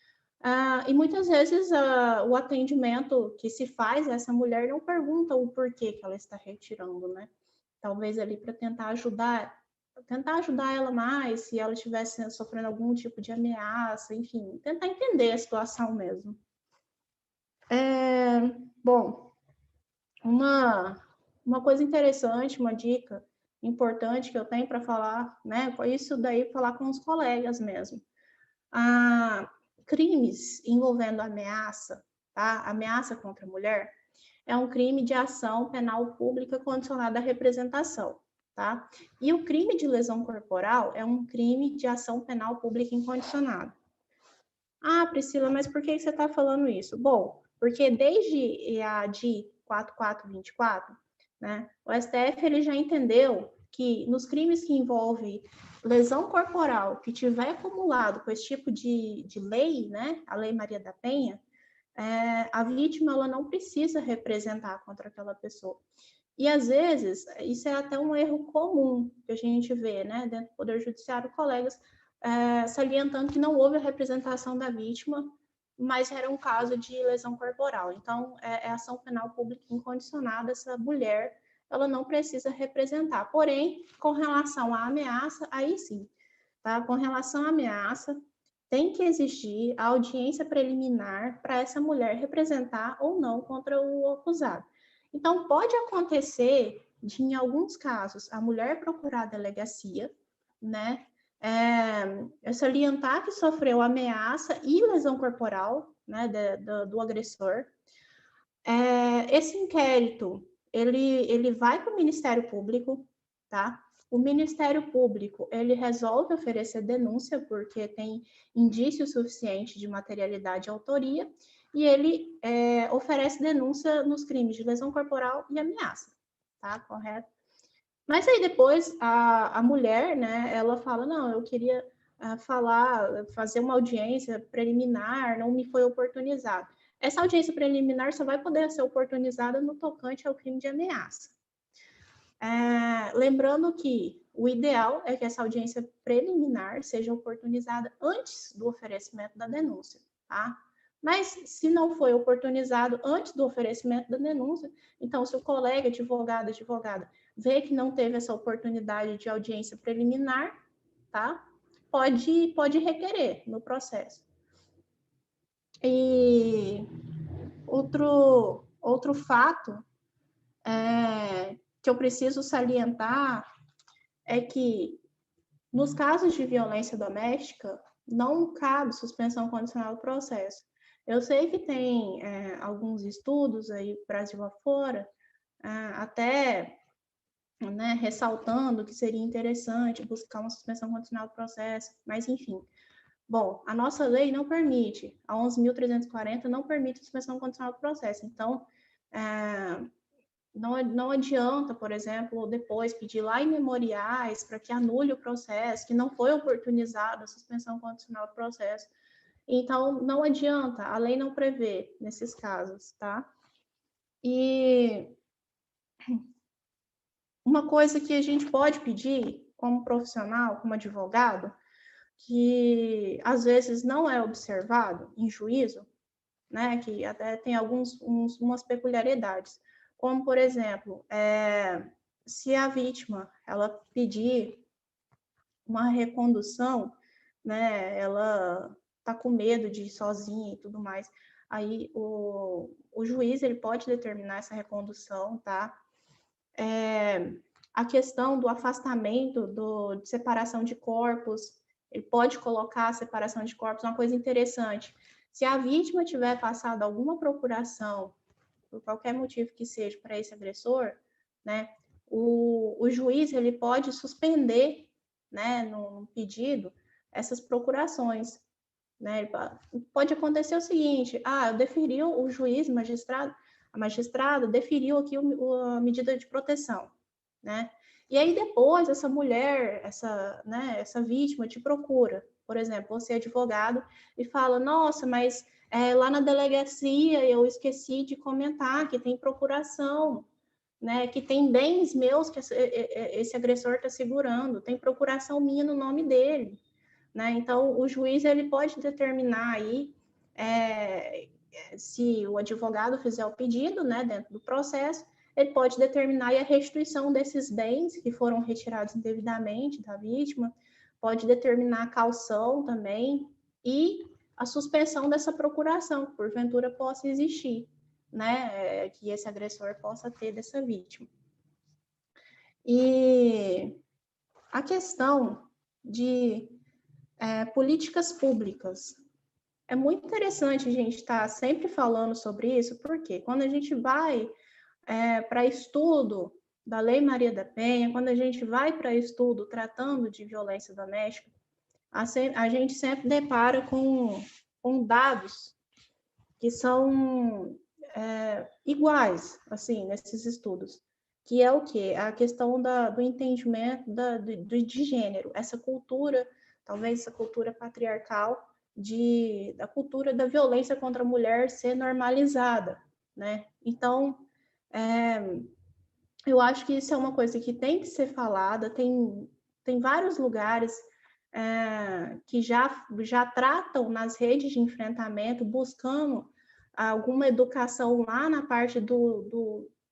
e muitas vezes o atendimento que se faz a essa mulher não pergunta o porquê que ela está retirando, né? Talvez ali para tentar ajudar ela mais, se ela estivesse sofrendo algum tipo de ameaça, enfim, tentar entender a situação mesmo. Bom, uma coisa interessante, uma dica importante que eu tenho para falar, né? Foi isso daí, falar com os colegas mesmo. Crimes envolvendo ameaça, tá? Ameaça contra a mulher, é um crime de ação penal pública condicionada à representação, tá? E o crime de lesão corporal é um crime de ação penal pública incondicionada. Ah, Priscila, mas por que você está falando isso? Bom, porque desde a DI 4424, né, o STF ele já entendeu que nos crimes que envolvem lesão corporal que tiver acumulado com esse tipo de lei, né, a Lei Maria da Penha, a vítima ela não precisa representar contra aquela pessoa. E às vezes, isso é até um erro comum que a gente vê, né, dentro do Poder Judiciário, colegas salientando que não houve a representação da vítima, mas era um caso de lesão corporal. Então, é ação penal pública incondicionada, essa mulher, ela não precisa representar. Porém, com relação à ameaça, aí sim, tá? Com relação à ameaça, tem que existir a audiência preliminar para essa mulher representar ou não contra o acusado. Então, pode acontecer de, em alguns casos, a mulher procurar a delegacia, né, salientar que sofreu ameaça e lesão corporal, né, do agressor. Esse inquérito, ele vai para o Ministério Público, tá? O Ministério Público, ele resolve oferecer denúncia, porque tem indício suficiente de materialidade e autoria, e ele oferece denúncia nos crimes de lesão corporal e ameaça, tá? Correto? Mas aí depois a mulher, né, ela fala, não, eu queria fazer uma audiência preliminar, não me foi oportunizado. Essa audiência preliminar só vai poder ser oportunizada no tocante ao crime de ameaça. Lembrando que o ideal é que essa audiência preliminar seja oportunizada antes do oferecimento da denúncia, tá? Mas se não foi oportunizado antes do oferecimento da denúncia, então se o colega, advogada, vê que não teve essa oportunidade de audiência preliminar, tá? Pode requerer no processo. E outro fato que eu preciso salientar é que nos casos de violência doméstica não cabe suspensão condicional do processo. Eu sei que tem alguns estudos aí, Brasil afora, até, né, ressaltando que seria interessante buscar uma suspensão condicional do processo, mas enfim. Bom, a nossa lei não permite, a 11.340 não permite suspensão condicional do processo. Então, não adianta, por exemplo, depois pedir lá em memoriais para que anule o processo, que não foi oportunizada a suspensão condicional do processo. Então, não adianta, a lei não prevê nesses casos, tá? E uma coisa que a gente pode pedir como profissional, como advogado, que às vezes não é observado em juízo, né, que até tem umas peculiaridades, como, por exemplo, se a vítima ela pedir uma recondução, né, ela está com medo de ir sozinha e tudo mais, aí o juiz ele pode determinar essa recondução, tá? A questão do afastamento, de separação de corpos, ele pode colocar a separação de corpos, uma coisa interessante. Se a vítima tiver passado alguma procuração, por qualquer motivo que seja, para esse agressor, né, o juiz ele pode suspender, né, no pedido, essas procurações. Né? Pode acontecer o seguinte: deferiu o juiz, a magistrada deferiu aqui a medida de proteção, né? E aí depois essa mulher, essa vítima te procura, por exemplo, você é advogado e fala: nossa, mas lá na delegacia eu esqueci de comentar que tem procuração, né? Que tem bens meus que esse agressor está segurando, tem procuração minha no nome dele. Né? Então, o juiz ele pode determinar aí, se o advogado fizer o pedido, né, dentro do processo, ele pode determinar aí a restituição desses bens que foram retirados indevidamente da vítima, pode determinar a caução também e a suspensão dessa procuração, que porventura possa existir, né, que esse agressor possa ter dessa vítima. E a questão de políticas públicas. É muito interessante a gente estar sempre falando sobre isso, porque quando a gente vai para estudo da Lei Maria da Penha, quando a gente vai para estudo tratando de violência doméstica, a gente sempre depara com dados que são iguais, assim, nesses estudos, que é o quê? A questão do entendimento de gênero, essa cultura, talvez essa cultura patriarcal, da cultura da violência contra a mulher ser normalizada, né? Então, eu acho que isso é uma coisa que tem que ser falada, tem vários lugares que já tratam nas redes de enfrentamento, buscando alguma educação lá na parte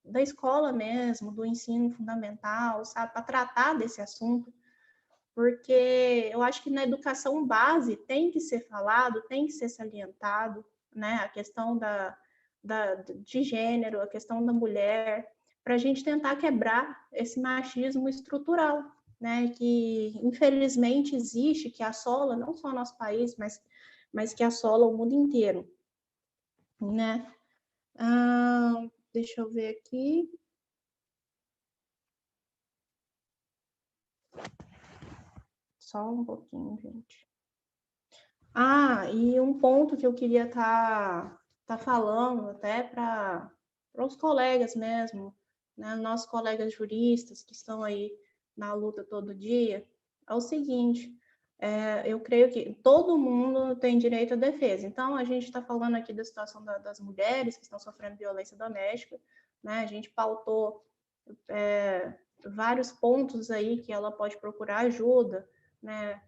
da escola mesmo, do ensino fundamental, sabe, para tratar desse assunto, porque eu acho que na educação base tem que ser falado, tem que ser salientado, né, a questão de gênero, a questão da mulher, para a gente tentar quebrar esse machismo estrutural, né, que infelizmente existe, que assola não só o nosso país, mas que assola o mundo inteiro, né? Deixa eu ver aqui. Só um pouquinho, gente. E um ponto que eu queria tá falando até para os colegas mesmo, né, nossos colegas juristas que estão aí na luta todo dia, é o seguinte: eu creio que todo mundo tem direito à defesa. Então, a gente está falando aqui da situação das mulheres que estão sofrendo violência doméstica, né? A gente pautou vários pontos aí que ela pode procurar ajuda, né?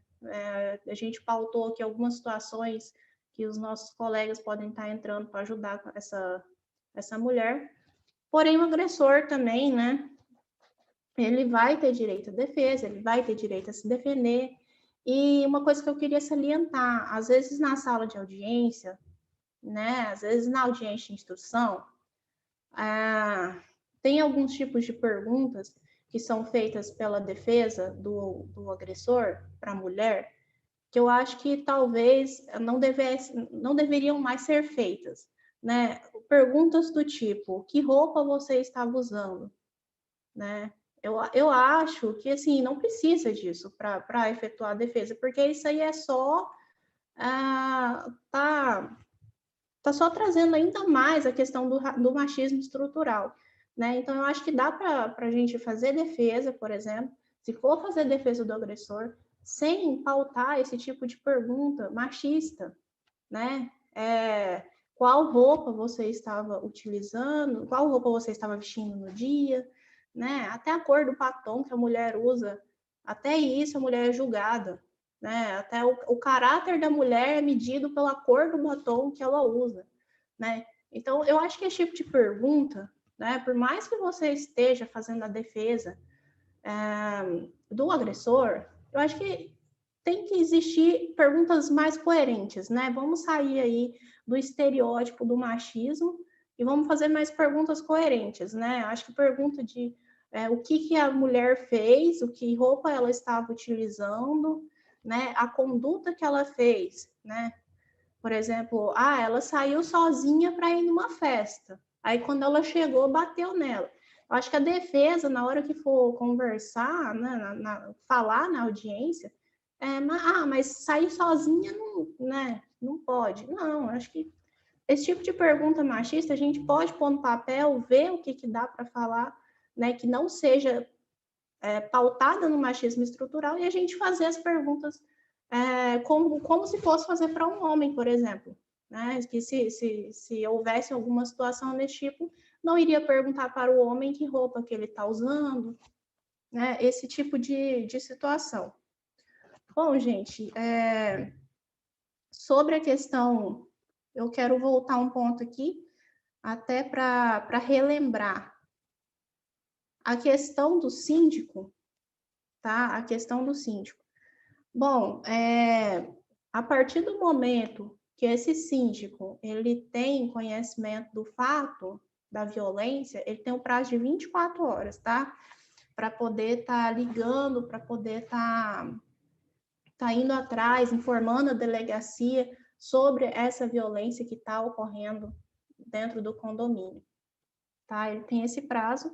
A gente pautou aqui algumas situações que os nossos colegas podem estar entrando para ajudar essa mulher. Porém, o agressor também, né? Ele vai ter direito à defesa, ele vai ter direito a se defender. E uma coisa que eu queria salientar, às vezes na sala de audiência, né? Às vezes na audiência de instrução, tem alguns tipos de perguntas que são feitas pela defesa do agressor para a mulher, que eu acho que talvez não deveriam mais ser feitas, né? Perguntas do tipo: que roupa você estava usando, né? Eu acho que assim não precisa disso para efetuar a defesa, porque isso aí é só tá só trazendo ainda mais a questão do machismo estrutural, né? Então eu acho que dá para a gente fazer defesa, por exemplo, se for fazer defesa do agressor, sem pautar esse tipo de pergunta machista, né? Qual roupa você estava utilizando, qual roupa você estava vestindo no dia, né? Até a cor do batom que a mulher usa, até isso a mulher é julgada, né? Até o caráter da mulher é medido pela cor do batom que ela usa, né? Então, eu acho que esse tipo de pergunta, né? Por mais que você esteja fazendo a defesa do agressor, eu acho que tem que existir perguntas mais coerentes, né? Vamos sair aí do estereótipo do machismo e vamos fazer mais perguntas coerentes, né? Acho que pergunta de o que a mulher fez, o que roupa ela estava utilizando, né? A conduta que ela fez, né? Por exemplo, ela saiu sozinha para ir numa festa. Aí quando ela chegou, bateu nela. Eu acho que a defesa, na hora que for conversar, né, falar na audiência, mas sair sozinha não, né, não pode. Não, acho que esse tipo de pergunta machista a gente pode pôr no papel, ver o que dá para falar, né, que não seja pautada no machismo estrutural e a gente fazer as perguntas como se fosse fazer para um homem, por exemplo. Né? Que se houvesse alguma situação desse tipo, não iria perguntar para o homem que roupa que ele está usando, né? Esse tipo de situação. Bom, gente, sobre a questão, eu quero voltar um ponto aqui, até para relembrar. A questão do síndico, tá? A questão do síndico. Bom, a partir do momento que esse síndico ele tem conhecimento do fato da violência, ele tem um prazo de 24 horas, tá? Para poder estar ligando, para poder tá indo atrás, informando a delegacia sobre essa violência que está ocorrendo dentro do condomínio, tá? Ele tem esse prazo.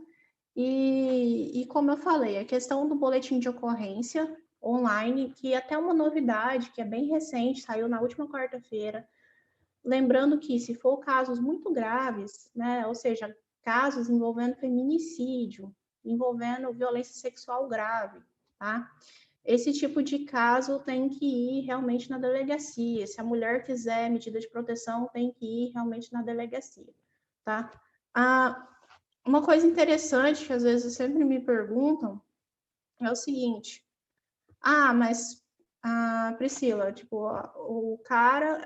E como eu falei, a questão do boletim de ocorrência online, que é até uma novidade, que é bem recente, saiu na última quarta-feira. Lembrando que, se for casos muito graves, né, ou seja, casos envolvendo feminicídio, envolvendo violência sexual grave, tá? Esse tipo de caso tem que ir realmente na delegacia. Se a mulher quiser medida de proteção, tem que ir realmente na delegacia, tá? Uma coisa interessante que às vezes sempre me perguntam é o seguinte: mas Priscila, tipo, o cara,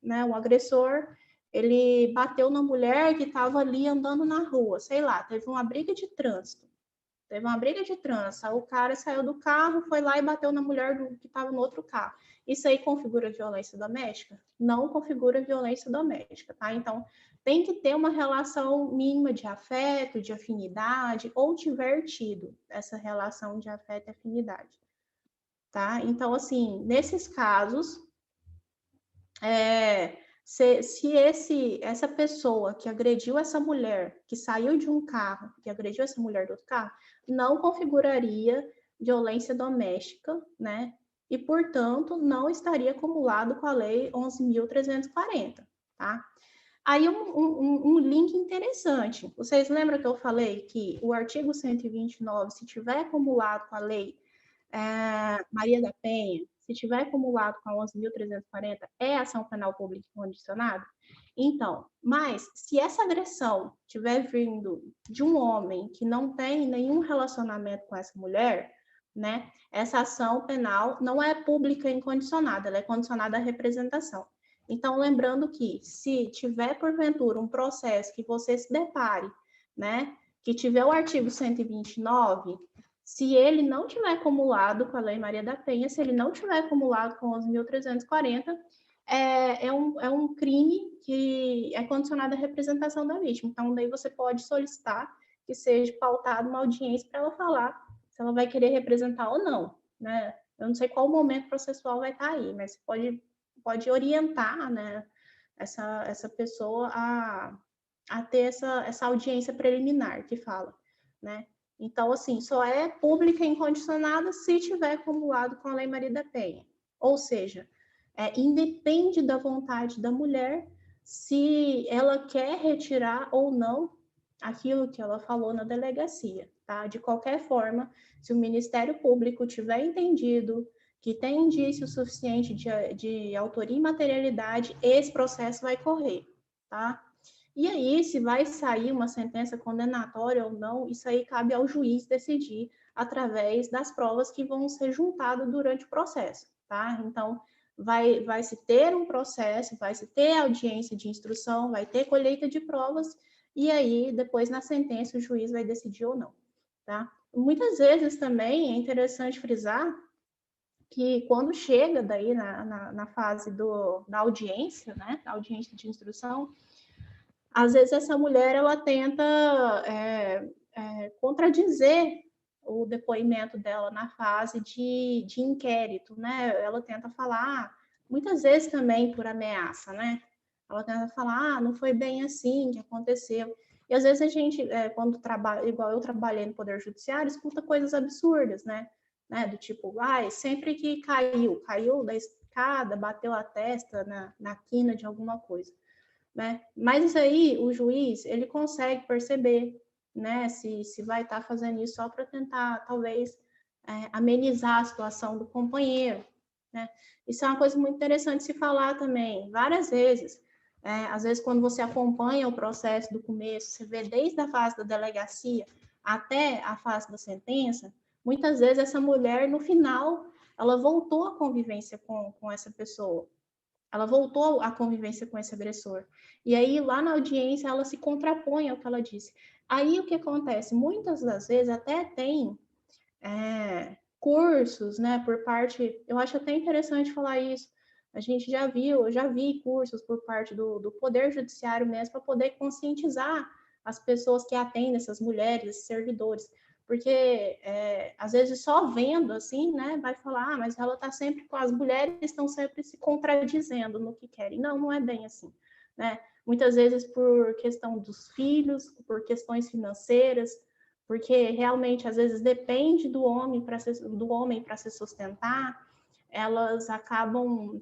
né, o agressor, ele bateu na mulher que estava ali andando na rua, sei lá, teve uma briga de trânsito. Teve uma briga de trânsito, o cara saiu do carro, foi lá e bateu na mulher que estava no outro carro. Isso aí configura violência doméstica? Não configura violência doméstica, tá? Então, tem que ter uma relação mínima de afeto, de afinidade, ou tiver tido essa relação de afeto e afinidade, tá? Então, assim, nesses casos, se essa pessoa que agrediu essa mulher, que saiu de um carro, que agrediu essa mulher do outro carro, não configuraria violência doméstica, né? E, portanto, não estaria acumulado com a Lei 11.340, tá? Aí, um link interessante. Vocês lembram que eu falei que o artigo 129, se tiver acumulado com a Lei Maria da Penha, se tiver acumulado com a 11.340, é ação penal pública condicionada? Então, mas se essa agressão tiver vindo de um homem que não tem nenhum relacionamento com essa mulher, né, essa ação penal não é pública incondicionada, ela é condicionada à representação. Então, lembrando que se tiver, porventura, um processo que você se depare, né, que tiver o artigo 129, se ele não tiver acumulado com a Lei Maria da Penha, se ele não tiver acumulado com 11.340, é um crime que é condicionado à representação da vítima. Então, daí você pode solicitar que seja pautada uma audiência para ela falar se ela vai querer representar ou não, né? Eu não sei qual momento processual vai estar aí, mas pode orientar, né, essa pessoa a ter essa audiência preliminar que fala, né? Então, assim, só é pública e incondicionada se tiver acumulado com a Lei Maria da Penha. Ou seja, independe da vontade da mulher se ela quer retirar ou não aquilo que ela falou na delegacia, tá? De qualquer forma, se o Ministério Público tiver entendido que tem indício suficiente de autoria e materialidade, esse processo vai correr, tá? E aí, se vai sair uma sentença condenatória ou não, isso aí cabe ao juiz decidir através das provas que vão ser juntadas durante o processo, tá? Então, vai se ter um processo, vai se ter audiência de instrução, vai ter colheita de provas, e aí, depois, na sentença, o juiz vai decidir ou não, tá? Muitas vezes também é interessante frisar que quando chega daí na fase da audiência, né, da audiência de instrução, às vezes essa mulher ela tenta contradizer o depoimento dela na fase de inquérito, né? Ela tenta falar, muitas vezes também por ameaça, né? Ela tenta falar, não foi bem assim que aconteceu. E às vezes a gente, quando trabalha, igual eu trabalhei no Poder Judiciário, escuta coisas absurdas, né? Do tipo, sempre que caiu da escada, bateu a testa na quina de alguma coisa, né? Mas isso aí, o juiz, ele consegue perceber, né? Se vai estar fazendo isso só para tentar, talvez, amenizar a situação do companheiro, né? Isso é uma coisa muito interessante se falar também, várias vezes. Às vezes, quando você acompanha o processo do começo, você vê desde a fase da delegacia até a fase da sentença, muitas vezes essa mulher, no final, ela voltou à convivência com essa pessoa. Ela voltou à convivência com esse agressor. E aí, lá na audiência, ela se contrapõe ao que ela disse. Aí, o que acontece? Muitas das vezes, até tem cursos, né, por parte... Eu acho até interessante falar isso. A gente já viu, eu já vi cursos por parte do Poder Judiciário mesmo, para poder conscientizar as pessoas que atendem essas mulheres, esses servidores. Porque, às vezes, só vendo, assim, né, vai falar, mas ela está sempre com... As mulheres estão sempre se contradizendo no que querem. Não, não é bem assim, né? Muitas vezes por questão dos filhos, por questões financeiras, porque realmente, às vezes, depende do homem para se sustentar, elas acabam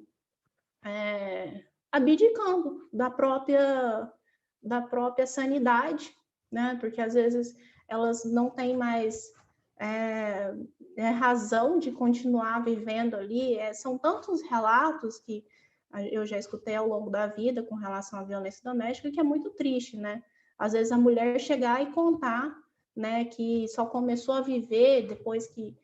abdicando da própria sanidade, né? Porque às vezes elas não têm mais razão de continuar vivendo ali. São tantos relatos que eu já escutei ao longo da vida com relação à violência doméstica que é muito triste, né? Às vezes a mulher chegar e contar, né, que só começou a viver depois que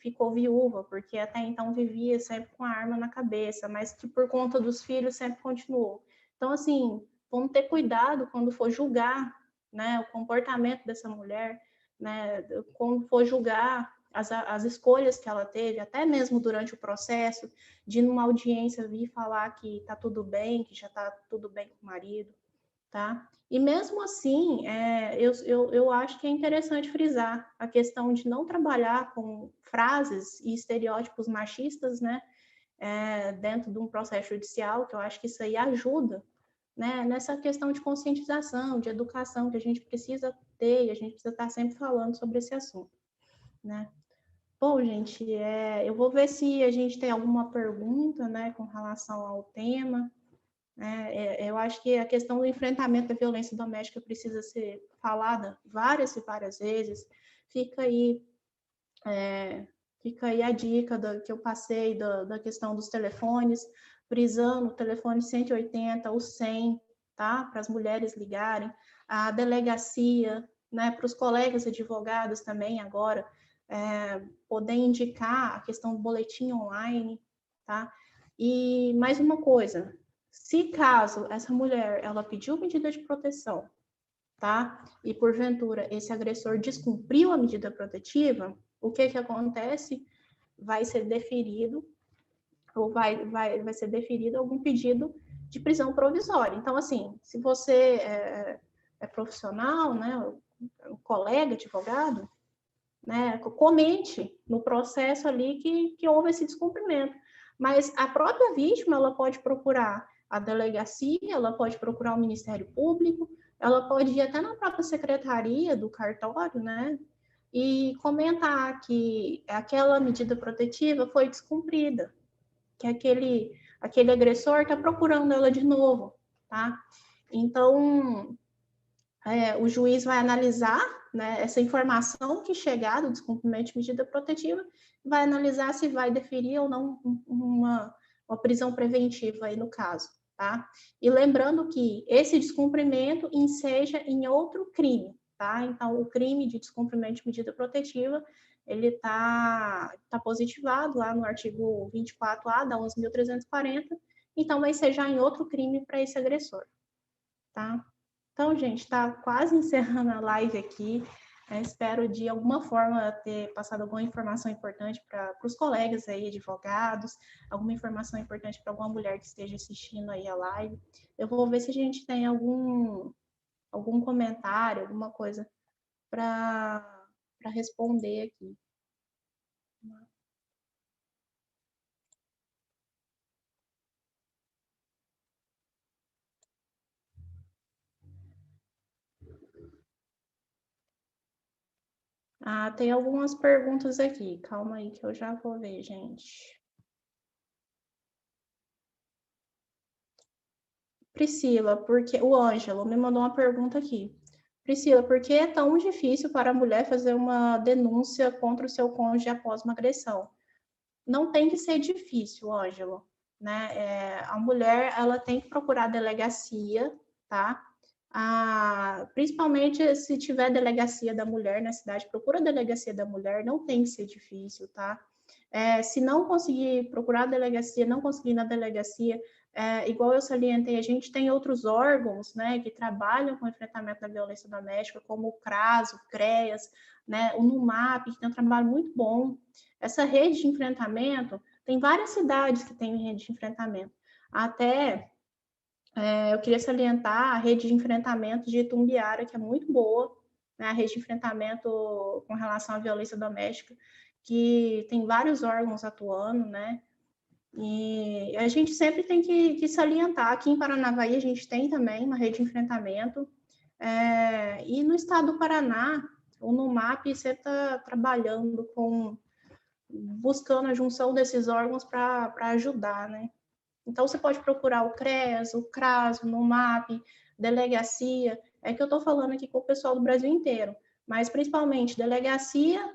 ficou viúva, porque até então vivia sempre com a arma na cabeça, mas que por conta dos filhos sempre continuou. Então, assim, vamos ter cuidado quando for julgar, né, o comportamento dessa mulher, né, quando for julgar as escolhas que ela teve, até mesmo durante o processo, de numa audiência vir falar que está tudo bem, que já está tudo bem com o marido, tá? E mesmo assim, eu acho que é interessante frisar a questão de não trabalhar com frases e estereótipos machistas, né, dentro de um processo judicial, que eu acho que isso aí ajuda, né, nessa questão de conscientização, de educação que a gente precisa ter e a gente precisa estar sempre falando sobre esse assunto, né? Bom, gente, eu vou ver se a gente tem alguma pergunta, né, com relação ao tema. Eu acho que a questão do enfrentamento da violência doméstica precisa ser falada várias e várias vezes. Fica aí, a dica que eu passei da questão dos telefones, frisando o telefone 180, o 100, tá? Para as mulheres ligarem. A delegacia, né? Para os colegas advogados também agora, poder indicar a questão do boletim online, tá? E mais uma coisa, se caso essa mulher ela pediu medida de proteção, tá? E porventura esse agressor descumpriu a medida protetiva, o que acontece? Vai ser deferido ou vai ser deferido algum pedido de prisão provisória. Então, assim, se você é profissional, né, um colega advogado, né? Comente no processo ali que houve esse descumprimento. Mas a própria vítima, ela pode procurar a delegacia, ela pode procurar o Ministério Público, ela pode ir até na própria secretaria do cartório, né? E comentar que aquela medida protetiva foi descumprida, que aquele agressor está procurando ela de novo, tá? Então, o juiz vai analisar, né, essa informação que chegar do descumprimento de medida protetiva, vai analisar se vai deferir ou não uma prisão preventiva aí no caso, tá? E lembrando que esse descumprimento enseja em outro crime, tá? Então, o crime de descumprimento de medida protetiva, ele está positivado lá no artigo 24A da 11.340, então vai ser já em outro crime para esse agressor, tá? Então, gente, está quase encerrando a live aqui. Espero de alguma forma ter passado alguma informação importante para os colegas aí, advogados, alguma informação importante para alguma mulher que esteja assistindo aí a live. Eu vou ver se a gente tem algum comentário, alguma coisa para responder aqui. Ah, tem algumas perguntas aqui. Calma aí que eu já vou ver, gente. Priscila, porque o Ângelo me mandou uma pergunta aqui. Priscila, por que é tão difícil para a mulher fazer uma denúncia contra o seu cônjuge após uma agressão? Não tem que ser difícil, Ângelo, né? A mulher, ela tem que procurar a delegacia, tá? Principalmente se tiver delegacia da mulher na cidade, procura a delegacia da mulher, não tem que ser difícil, tá? Se não conseguir procurar a delegacia, não conseguir na delegacia, igual eu salientei, a gente tem outros órgãos, né, que trabalham com o enfrentamento da violência doméstica, como o CRAS, o CREAS, né, o NUMAP, que tem um trabalho muito bom. Essa rede de enfrentamento, tem várias cidades que têm rede de enfrentamento. Até eu queria salientar a rede de enfrentamento de Itumbiara, que é muito boa, né, a rede de enfrentamento com relação à violência doméstica, que tem vários órgãos atuando, né? E a gente sempre tem que salientar. Aqui em Paranavaí a gente tem também uma rede de enfrentamento. E no estado do Paraná, o NUMAP sempre está trabalhando buscando a junção desses órgãos para ajudar, né? Então, você pode procurar o CREAS, o CRAS, o NUMAP, delegacia. É que eu estou falando aqui com o pessoal do Brasil inteiro, mas principalmente delegacia,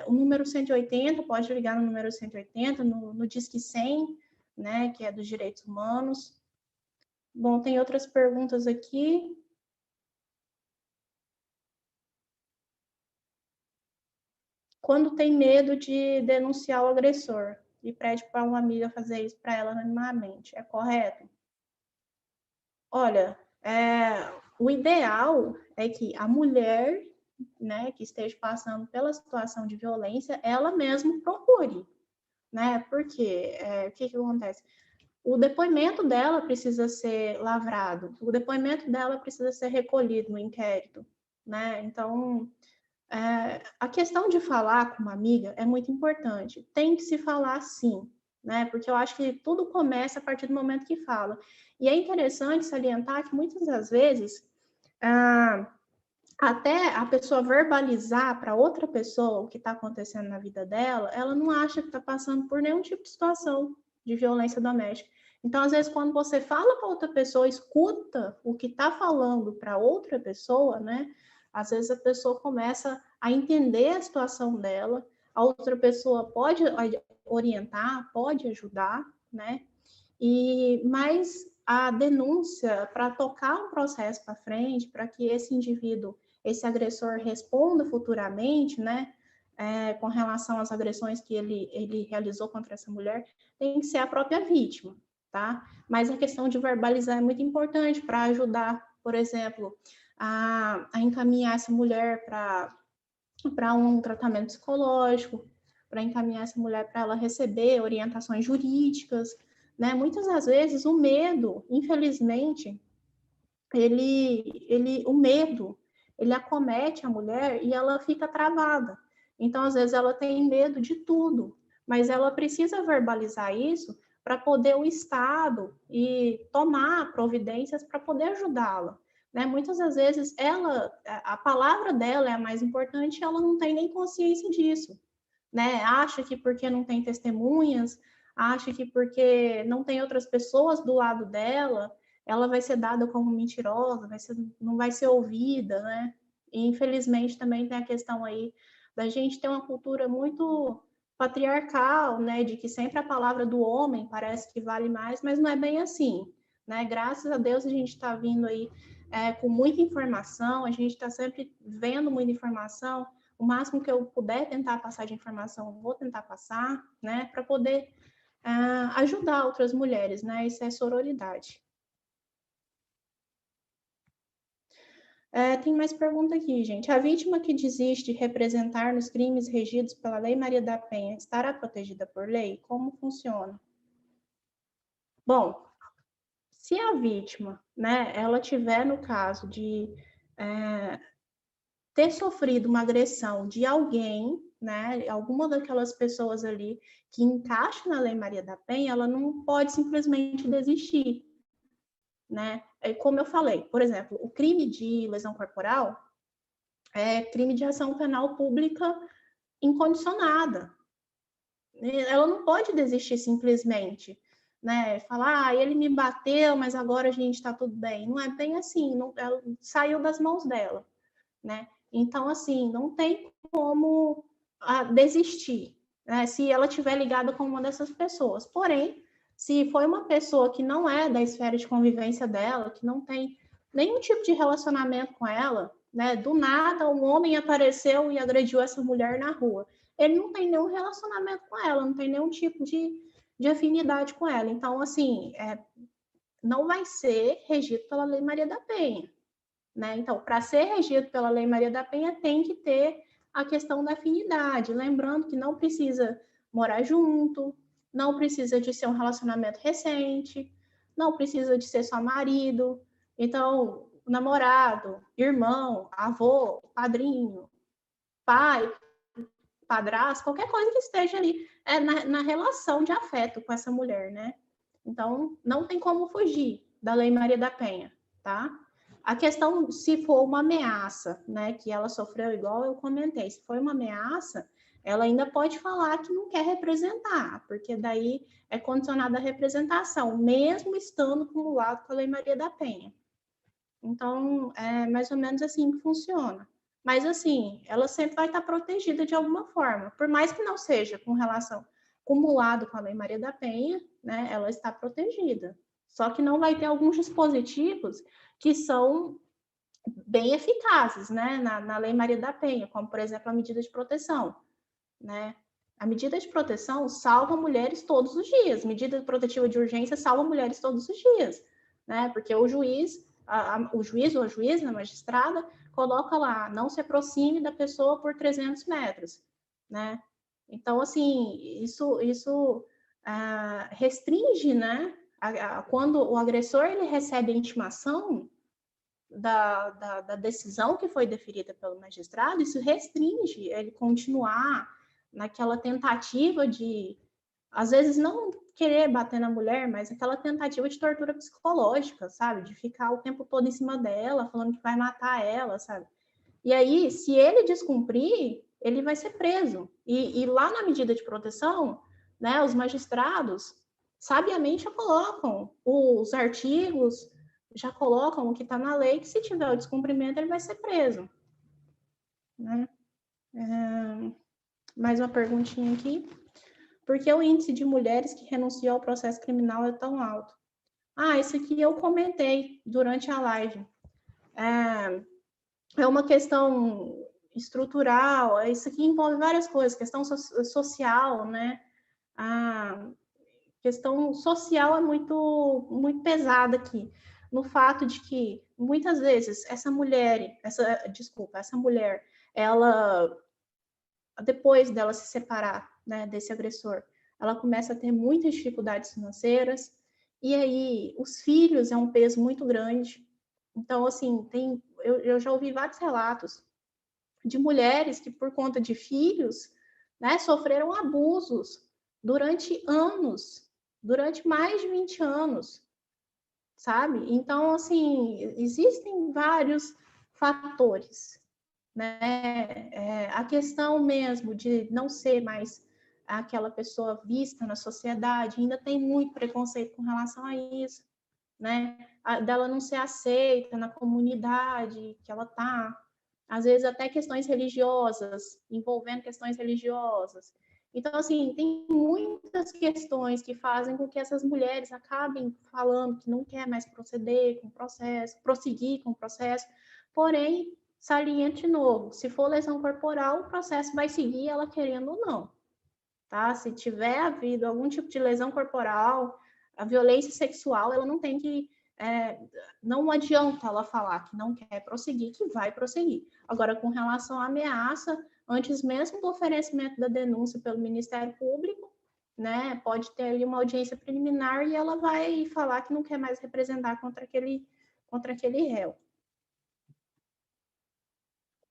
o número 180, pode ligar no número 180, no Disque 100, né, que é dos direitos humanos. Bom, tem outras perguntas aqui. Quando tem medo de denunciar o agressor e pede para uma amiga fazer isso para ela anonimamente, é correto? Olha, o ideal é que a mulher, né, que esteja passando pela situação de violência, ela mesma procure, né? Porque o que acontece? O depoimento dela precisa ser lavrado, o depoimento dela precisa ser recolhido no inquérito, né? Então, a questão de falar com uma amiga é muito importante. Tem que se falar sim, né? Porque eu acho que tudo começa a partir do momento que fala. E é interessante salientar que muitas das vezes, até a pessoa verbalizar para outra pessoa o que está acontecendo na vida dela, ela não acha que está passando por nenhum tipo de situação de violência doméstica. Então, às vezes, quando você fala para outra pessoa, escuta o que está falando para outra pessoa, né? Às vezes a pessoa começa a entender a situação dela, a outra pessoa pode orientar, pode ajudar, né? Mas a denúncia para tocar um processo para frente, para que esse indivíduo, esse agressor responda futuramente, né? Com relação às agressões que ele realizou contra essa mulher, tem que ser a própria vítima, tá? Mas a questão de verbalizar é muito importante para ajudar, por exemplo, a encaminhar essa mulher para um tratamento psicológico, para encaminhar essa mulher para ela receber orientações jurídicas, né? Muitas das vezes o medo, infelizmente, o medo, ele acomete a mulher e ela fica travada. Então, às vezes, ela tem medo de tudo, mas ela precisa verbalizar isso para poder o Estado e tomar providências para poder ajudá-la. Né? Muitas das vezes, a palavra dela é a mais importante e ela não tem nem consciência disso. Né? Acha que porque não tem testemunhas, acha que porque não tem outras pessoas do lado dela, ela vai ser dada como mentirosa, não vai ser ouvida, né? E infelizmente também tem a questão aí da gente ter uma cultura muito patriarcal, né? De que sempre a palavra do homem parece que vale mais, mas não é bem assim, né? Graças a Deus a gente está vindo aí com muita informação, a gente está sempre vendo muita informação. O máximo que eu puder tentar passar de informação, vou tentar passar, né? Para poder ajudar outras mulheres, né? Isso é sororidade. Tem mais pergunta aqui, gente. A vítima que desiste de representar nos crimes regidos pela Lei Maria da Penha estará protegida por lei? Como funciona? Bom, se a vítima, né, ela tiver no caso de ter sofrido uma agressão de alguém, né, alguma daquelas pessoas ali que encaixa na Lei Maria da Penha, ela não pode simplesmente desistir, né? Como eu falei, por exemplo, o crime de lesão corporal é crime de ação penal pública incondicionada. Ela não pode desistir simplesmente, né? Falar, ele me bateu, mas agora a gente está tudo bem. Não é bem assim, não, ela saiu das mãos dela, né? Então, assim, não tem como desistir, né? Se ela tiver ligada com uma dessas pessoas. Porém, se foi uma pessoa que não é da esfera de convivência dela, que não tem nenhum tipo de relacionamento com ela, né? Do nada, um homem apareceu e agrediu essa mulher na rua. Ele não tem nenhum relacionamento com ela, não tem nenhum tipo de afinidade com ela. Então, assim, não vai ser regido pela Lei Maria da Penha. Né? Então, para ser regido pela Lei Maria da Penha, tem que ter a questão da afinidade. Lembrando que não precisa morar junto, não precisa de ser um relacionamento recente, não precisa de ser só marido. Então, namorado, irmão, avô, padrinho, pai, padrasto, qualquer coisa que esteja ali na relação de afeto com essa mulher, né? Então, não tem como fugir da Lei Maria da Penha, tá? A questão, se for uma ameaça, né, que ela sofreu, igual eu comentei, se foi uma ameaça, ela ainda pode falar que não quer representar, porque daí é condicionada a representação, mesmo estando acumulado com a Lei Maria da Penha. Então, é mais ou menos assim que funciona. Mas, assim, ela sempre vai estar protegida de alguma forma, por mais que não seja com relação acumulado com a Lei Maria da Penha, né, ela está protegida. Só que não vai ter alguns dispositivos que são bem eficazes, né, na Lei Maria da Penha, como, por exemplo, a medida de proteção, né? A medida de proteção salva mulheres todos os dias. Medida protetiva de urgência salva mulheres todos os dias, né? Porque o juiz, o juiz ou a juíza, a magistrada, coloca lá, não se aproxime da pessoa por 300 metros, né? Então, assim, isso restringe, né? Quando o agressor ele recebe a intimação da decisão que foi deferida pelo magistrado, isso restringe ele continuar naquela tentativa de, às vezes, não querer bater na mulher, mas aquela tentativa de tortura psicológica, sabe? De ficar o tempo todo em cima dela, falando que vai matar ela, sabe? E aí, se ele descumprir, ele vai ser preso. E lá na medida de proteção, né, os magistrados sabiamente já colocam os artigos, já colocam o que está na lei, que se tiver o descumprimento, ele vai ser preso. Né? Mais uma perguntinha aqui. Por que o índice de mulheres que renunciou ao processo criminal é tão alto? Isso aqui eu comentei durante a live. É uma questão estrutural, isso aqui envolve várias coisas, questão social, né? A questão social é muito pesada aqui, no fato de que, muitas vezes, essa mulher, ela, depois dela se separar, né, desse agressor, ela começa a ter muitas dificuldades financeiras, e aí os filhos é um peso muito grande. Então, assim, tem eu já ouvi vários relatos de mulheres que, por conta de filhos, né, sofreram abusos durante anos, durante mais de 20 anos, sabe? Então, assim, existem vários fatores, né? A questão mesmo de não ser mais aquela pessoa vista na sociedade, ainda tem muito preconceito com relação a isso, né? Dela não ser aceita na comunidade que ela tá, às vezes até questões religiosas, envolvendo questões religiosas. Então, assim, tem muitas questões que fazem com que essas mulheres acabem falando que não quer mais proceder com o processo, prosseguir com o processo, porém, saliente de novo, se for lesão corporal, o processo vai seguir ela querendo ou não, tá? Se tiver havido algum tipo de lesão corporal, a violência sexual, ela não tem que não adianta ela falar que não quer prosseguir, que vai prosseguir. Agora, com relação à ameaça, antes mesmo do oferecimento da denúncia pelo Ministério Público, né, pode ter ali uma audiência preliminar e ela vai falar que não quer mais representar contra aquele réu.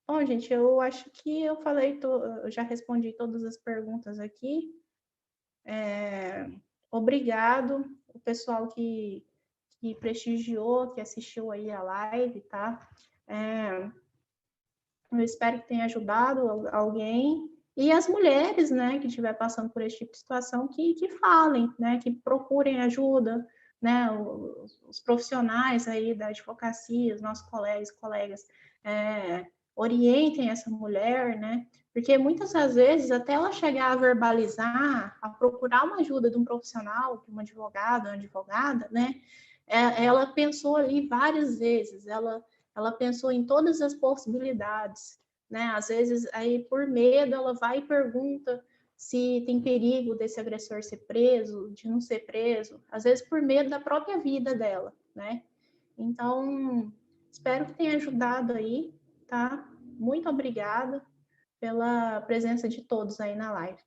Bom, gente, eu acho que eu falei, eu já respondi todas as perguntas aqui. Obrigado o pessoal que prestigiou, que assistiu aí a live, tá? Eu espero que tenha ajudado alguém. E as mulheres, né, que estiver passando por esse tipo de situação, que falem, né, que procurem ajuda, né, os profissionais aí da advocacia, os nossos colegas, orientem essa mulher, né, porque muitas das vezes, até ela chegar a verbalizar, a procurar uma ajuda de um profissional, de uma advogada, né, ela pensou ali várias vezes, ela pensou em todas as possibilidades, né? Às vezes, aí por medo, ela vai e pergunta se tem perigo desse agressor ser preso, de não ser preso, às vezes por medo da própria vida dela, né? Então, espero que tenha ajudado aí, tá? Muito obrigada pela presença de todos aí na live.